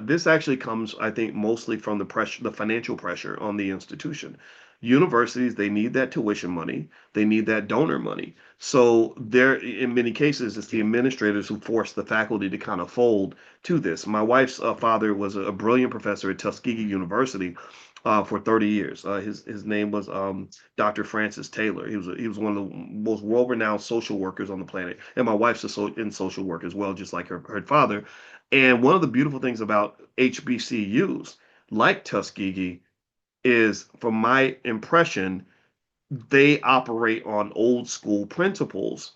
This actually comes, I think, mostly from the pressure, the financial pressure on the institution. Universities, they need that tuition money, they need that donor money. So there, in many cases, it's the administrators who force the faculty to kind of fold to this. My wife's father was a brilliant professor at Tuskegee University for 30 years. His name was Dr. Francis Taylor. He was one of the most world-renowned social workers on the planet, and my wife's in social work as well, just like her father. And one of the beautiful things about HBCUs, like Tuskegee, is, from my impression, they operate on old school principles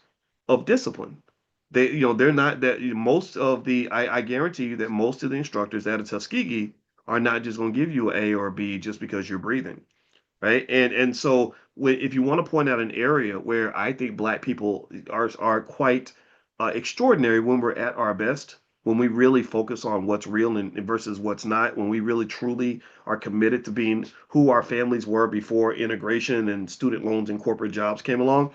of discipline. They're not that most of the, I guarantee you that most of the instructors at a Tuskegee are not just going to give you an A or a B just because you're breathing, right? And so if you want to point out an area where I think Black people are quite extraordinary when we're at our best, when we really focus on what's real and versus what's not, when we really truly are committed to being who our families were before integration and student loans and corporate jobs came along,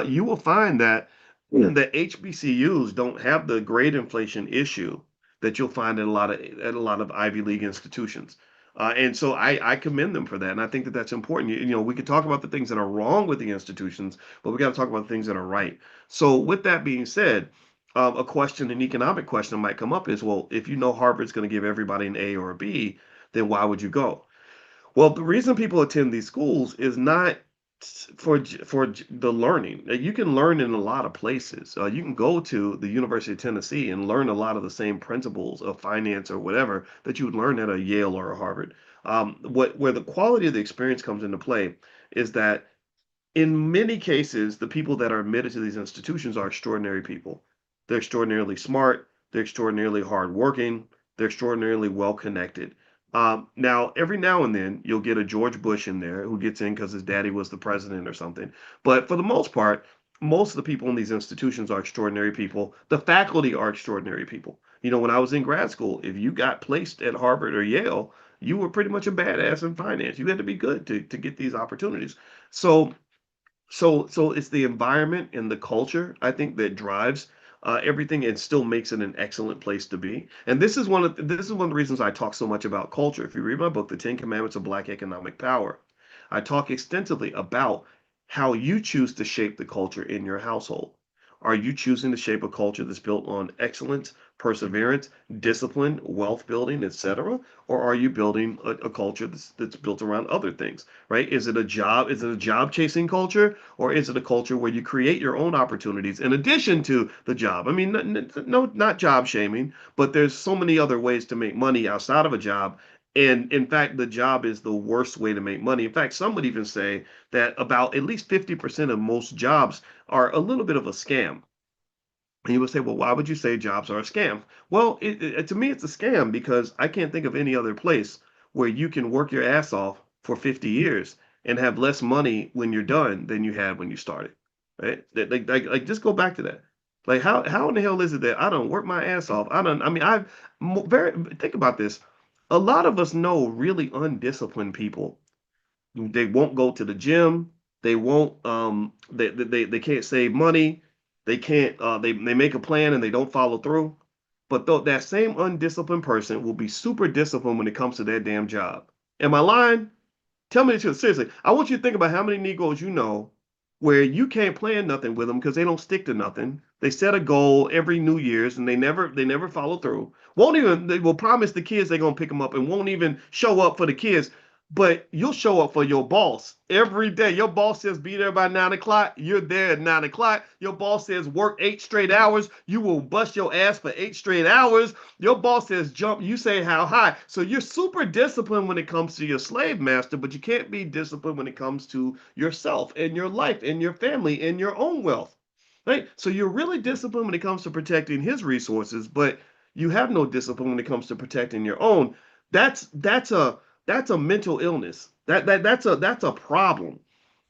you will find that the HBCUs don't have the grade inflation issue that you'll find at a lot of Ivy League institutions. And so I commend them for that, and I think that that's important. We could talk about the things that are wrong with the institutions, but we got to talk about the things that are right. So with that being said, a question, an economic question might come up is, well, if you know Harvard's going to give everybody an A or a B, then why would you go? Well, the reason people attend these schools is not the learning. You can learn in a lot of places. You can go to the University of Tennessee and learn a lot of the same principles of finance or whatever that you would learn at a Yale or a Harvard. Where the quality of the experience comes into play is that in many cases, the people that are admitted to these institutions are extraordinary people. They're extraordinarily smart, they're extraordinarily hardworking, they're extraordinarily well connected. Now, every now and then, you'll get a George Bush in there who gets in because his daddy was the president or something. But for the most part, most of the people in these institutions are extraordinary people. The faculty are extraordinary people. When I was in grad school, if you got placed at Harvard or Yale, you were pretty much a badass in finance. You had to be good to get these opportunities. So so it's the environment and the culture, I think, that drives everything and still makes it an excellent place to be. And this is one of the reasons I talk so much about culture. If you read my book, The 10 Commandments of Black Economic Power, I talk extensively about how you choose to shape the culture in your household. Are you choosing to shape a culture that's built on excellence, perseverance, discipline, wealth building, etc.? Or are you building a culture that's built around other things, right? Is it a job? Is it a job chasing culture, or is it a culture where you create your own opportunities in addition to the job? I mean, no, not job shaming, but there's so many other ways to make money outside of a job. And in fact, the job is the worst way to make money. In fact, some would even say that about at least 50% of most jobs are a little bit of a scam. And you would say, well, why would you say jobs are a scam? Well, to me, it's a scam because I can't think of any other place where you can work your ass off for 50 years and have less money when you're done than you had when you started, right? Just go back to that. Like, how in the hell is it that I don't work my ass off? I mean, very, think about this. A lot of us know really undisciplined people. They won't go to the gym. They won't. They can't save money. They can't. They make a plan and they don't follow through. But though that same undisciplined person will be super disciplined when it comes to their damn job. Am I lying? Tell me the truth. Seriously, I want you to think about how many Negroes you know where you can't plan nothing with them because they don't stick to nothing. They set a goal every New Year's and they never follow through. Won't even they will promise the kids they're gonna pick them up and won't even show up for the kids. But you'll show up for your boss every day. Your boss says be there by 9 o'clock. You're there at 9 o'clock. Your boss says work 8 straight hours. You will bust your ass for 8 straight hours. Your boss says jump. You say how high. So you're super disciplined when it comes to your slave master, but you can't be disciplined when it comes to yourself and your life and your family and your own wealth. Right? So you're really disciplined when it comes to protecting his resources, but you have no discipline when it comes to protecting your own. That's a mental illness. That's a problem.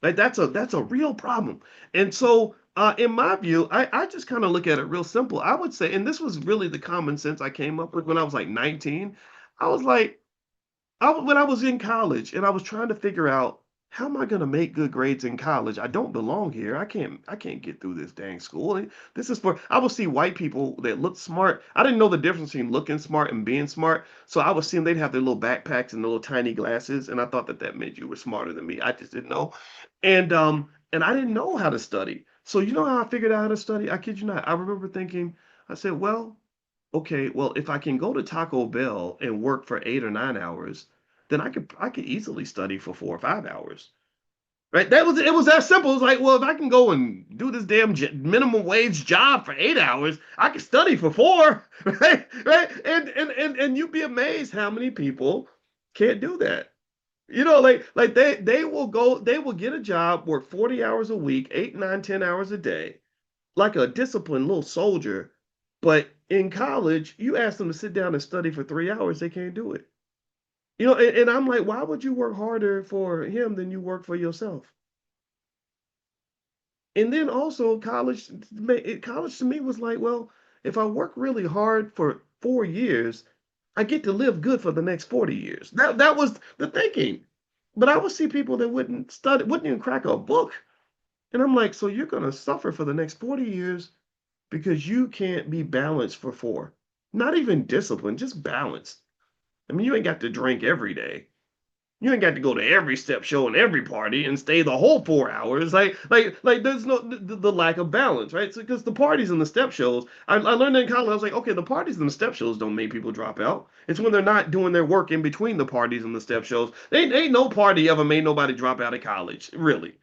Like that's a real problem. And so in my view, I just kind of look at it real simple. I would say, and this was really the common sense I came up with when I was like 19. I was like, when I was in college and I was trying to figure out how am I going to make good grades in college? I don't belong here. I can't get through this dang school. This is for I would see white people that look smart. I didn't know the difference between looking smart and being smart. So I was seeing they'd have their little backpacks and little tiny glasses, and I thought that meant you were smarter than me. I just didn't know. And I didn't know how to study. So you know how I figured out how to study? I kid you not. I remember thinking, I said, well, okay, well, if I can go to Taco Bell and work for 8 or 9 hours, then I could easily study for 4 or 5 hours. Right? It was that simple. It's like, well, if I can go and do this damn minimum wage job for 8 hours, I can study for four. Right? Right? And you'd be amazed how many people can't do that. Like they will get a job, work 40 hours a week, 8, 9, 10 hours a day, like a disciplined little soldier. But in college, you ask them to sit down and study for 3 hours, they can't do it. And I'm like, why would you work harder for him than you work for yourself? And then also college to me was like, well, if I work really hard for 4 years, I get to live good for the next 40 years. That was the thinking. But I would see people that wouldn't study, wouldn't even crack a book. And I'm like, so you're gonna suffer for the next 40 years because you can't be balanced for four. Not even disciplined, just balanced. I mean, you ain't got to drink every day. You ain't got to go to every step show and every party and stay the whole 4 hours. Like there's no the lack of balance, right? So because the parties and the step shows, I learned that in college. I was like, okay, the parties and the step shows don't make people drop out. It's when they're not doing their work in between the parties and the step shows. Ain't no party ever made nobody drop out of college, really.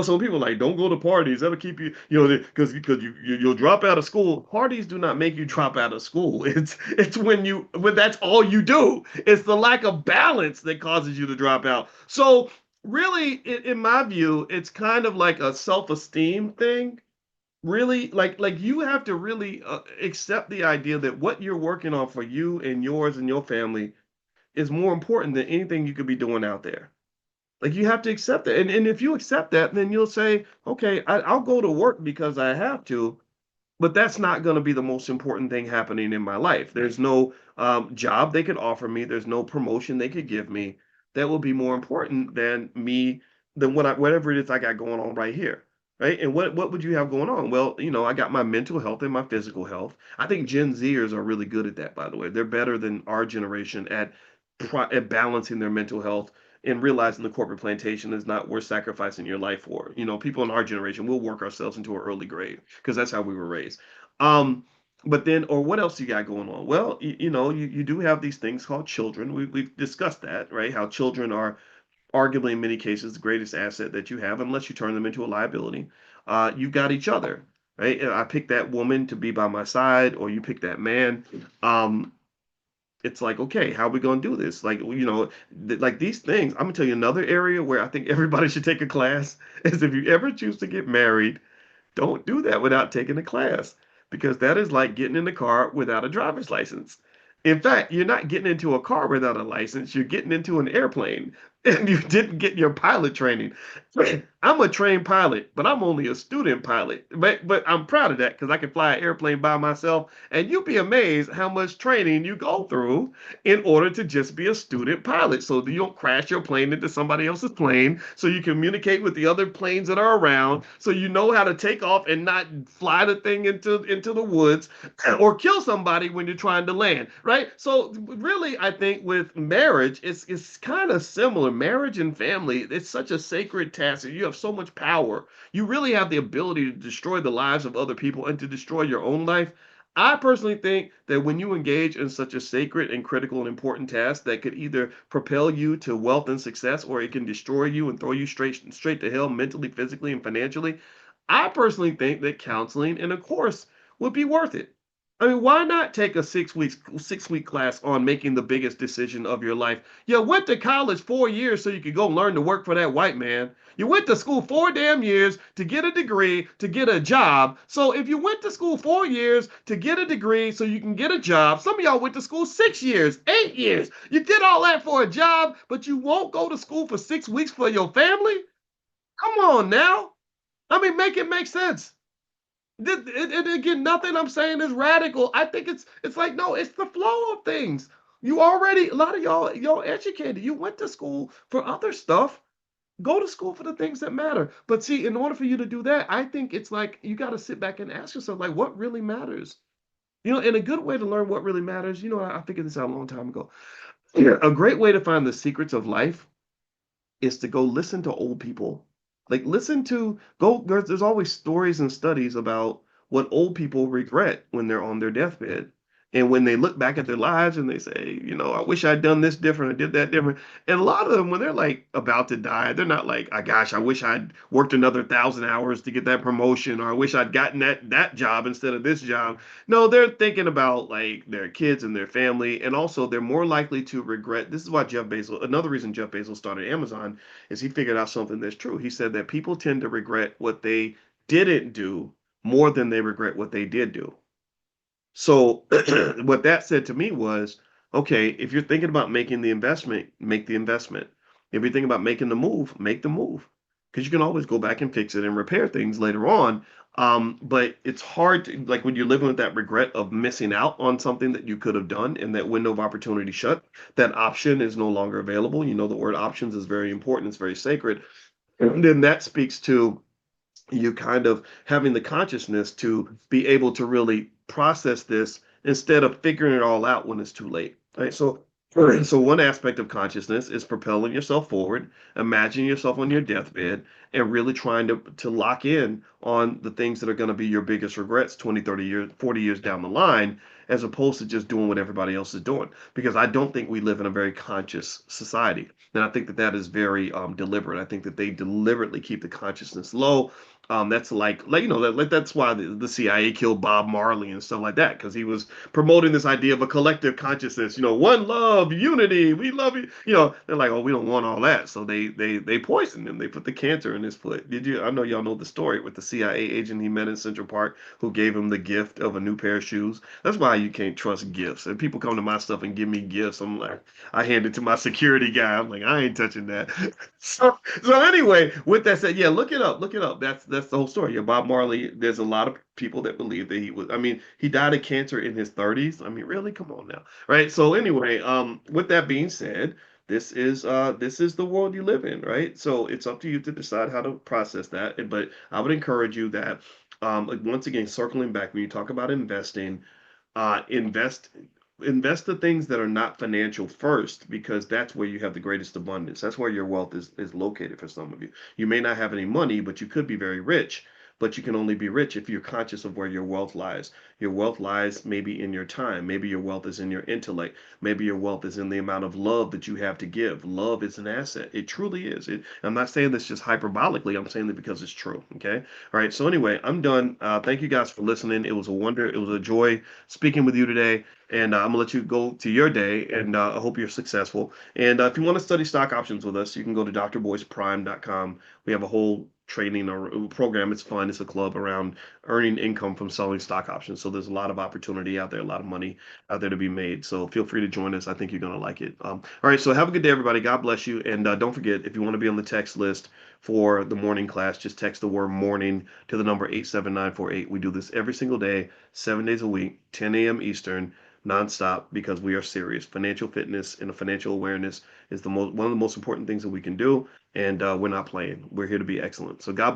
So people are like, don't go to parties. That'll keep you, because you'll drop out of school. Parties do not make you drop out of school. It's when that's all you do. It's the lack of balance that causes you to drop out. So really, in my view, it's kind of like a self-esteem thing. Really, like you have to really accept the idea that what you're working on for you and yours and your family is more important than anything you could be doing out there. Like you have to accept that. And if you accept that, then you'll say, okay, I'll go to work because I have to, but that's not going to be the most important thing happening in my life. There's no job they could offer me. There's no promotion they could give me that will be more important than whatever it is I got going on right here. Right. And what would you have going on? Well, I got my mental health and my physical health. I think Gen Zers are really good at that, by the way. They're better than our generation at balancing their mental health and realizing the corporate plantation is not worth sacrificing your life for. People in our generation will work ourselves into an early grave because that's how we were raised. But then, or what else you got going on? Well, you do have these things called children. We've discussed that, right? How children are arguably in many cases the greatest asset that you have, unless you turn them into a liability. You've got each other, right? I pick that woman to be by my side, or you pick that man. It's like, okay, how are we going to do this? Like, like these things. I'm gonna tell you another area where I think everybody should take a class is if you ever choose to get married, don't do that without taking a class because that is like getting in the car without a driver's license. In fact, you're not getting into a car without a license, you're getting into an airplane and you didn't get your pilot training. I'm a trained pilot, but I'm only a student pilot. But I'm proud of that because I can fly an airplane by myself. And you'd be amazed how much training you go through in order to just be a student pilot. So you don't crash your plane into somebody else's plane. So you communicate with the other planes that are around. So you know how to take off and not fly the thing into the woods or kill somebody when you're trying to land, right? So really, I think with marriage, it's kind of similar, marriage and family, it's such a sacred task, and you have so much power. You really have the ability to destroy the lives of other people and to destroy your own life. I personally think that when you engage in such a sacred and critical and important task that could either propel you to wealth and success, or it can destroy you and throw you straight to hell mentally, physically, and financially, I personally think that counseling and a course would be worth it. I mean, why not take a 6 week class on making the biggest decision of your life? You went to college 4 years so you could go learn to work for that white man. You went to school 4 damn years to get a degree, to get a job. So if you went to school 4 years to get a degree so you can get a job, some of y'all went to school 6 years, 8 years. You did all that for a job, but you won't go to school for 6 weeks for your family? Come on now. I mean, make it make sense. Again, nothing I'm saying is radical. I think it's like, no, it's the flow of things. You already, a lot of y'all educated. You went to school for other stuff. Go to school for the things that matter. But see, in order for you to do that, I think it's like you got to sit back and ask yourself, like, what really matters? And a good way to learn what really matters, I figured this out a long time ago. Yeah, a great way to find the secrets of life is to go listen to old people. Like listen to go there's always stories and studies about what old people regret when they're on their deathbed. And when they look back at their lives and they say, I wish I'd done this different, I did that different. And a lot of them, when they're like about to die, they're not like, oh gosh, I wish I'd worked another 1,000 hours to get that promotion, or I wish I'd gotten that job instead of this job. No, they're thinking about like their kids and their family, and also they're more likely to regret. This is why another reason Jeff Bezos started Amazon is he figured out something that's true. He said that people tend to regret what they didn't do more than they regret what they did do. So what that said to me was, okay, if you're thinking about making the investment, make the investment. If you're thinking about making the move, make the move. Because you can always go back and fix it and repair things later on. But it's hard to, like when you're living with that regret of missing out on something that you could have done and that window of opportunity shut, that option is no longer available. The word options is very important, it's very sacred. And then that speaks to you kind of having the consciousness to be able to really process this instead of figuring it all out when it's too late. Right. So one aspect of consciousness is propelling yourself forward, imagining yourself on your deathbed, and really trying to lock in on the things that are going to be your biggest regrets 20, 30 years, 40 years down the line, as opposed to just doing what everybody else is doing. Because I don't think we live in a very conscious society. And I think that that is very deliberate. I think that they deliberately keep the consciousness low. That's that's why the CIA killed Bob Marley and stuff like that, because he was promoting this idea of a collective consciousness. One love, unity, we love you. They're like, oh, we don't want all that, so they poisoned him. They put the cancer in his foot. Did you? I know y'all know the story with the CIA agent he met in Central Park who gave him the gift of a new pair of shoes. That's why you can't trust gifts. And people come to my stuff and give me gifts. I'm like, I hand it to my security guy. I'm like, I ain't touching that. So anyway, with that said, yeah, look it up. Look it up. That's the whole story. Yeah, Bob Marley. There's a lot of people that believe that he was. I mean, he died of cancer in his 30s. I mean, really, come on now, right? So anyway, with that being said, this is the world you live in, right? So it's up to you to decide how to process that. But I would encourage you that, like, once again, circling back when you talk about investing, invest the things that are not financial first, because that's where you have the greatest abundance. That's where your wealth is located for some of you. You may not have any money, but you could be very rich. But you can only be rich if you're conscious of where your wealth lies. Your wealth lies maybe in your time. Maybe your wealth is in your intellect. Maybe your wealth is in the amount of love that you have to give. Love is an asset. It truly is. I'm not saying this just hyperbolically. I'm saying that because it's true. Okay. All right. So anyway, I'm done. Thank you guys for listening. It was a wonder. It was a joy speaking with you today. And I'm gonna let you go to your day, and I hope you're successful. And if you want to study stock options with us, you can go to drboyceprime.com. We have a whole training or program. It's fun. It's a club around earning income from selling stock options. So there's a lot of opportunity out there, a lot of money out there to be made. So feel free to join us. I think you're gonna like it. All right. So have a good day, everybody. God bless you. And don't forget, if you want to be on the text list for the morning class, just text the word morning to the number 87948. We do this every single day, 7 days a week, 10 a.m. Eastern, nonstop, because we are serious. Financial fitness and financial awareness is one of the most important things that we can do, and we're not playing. We're here to be excellent. So God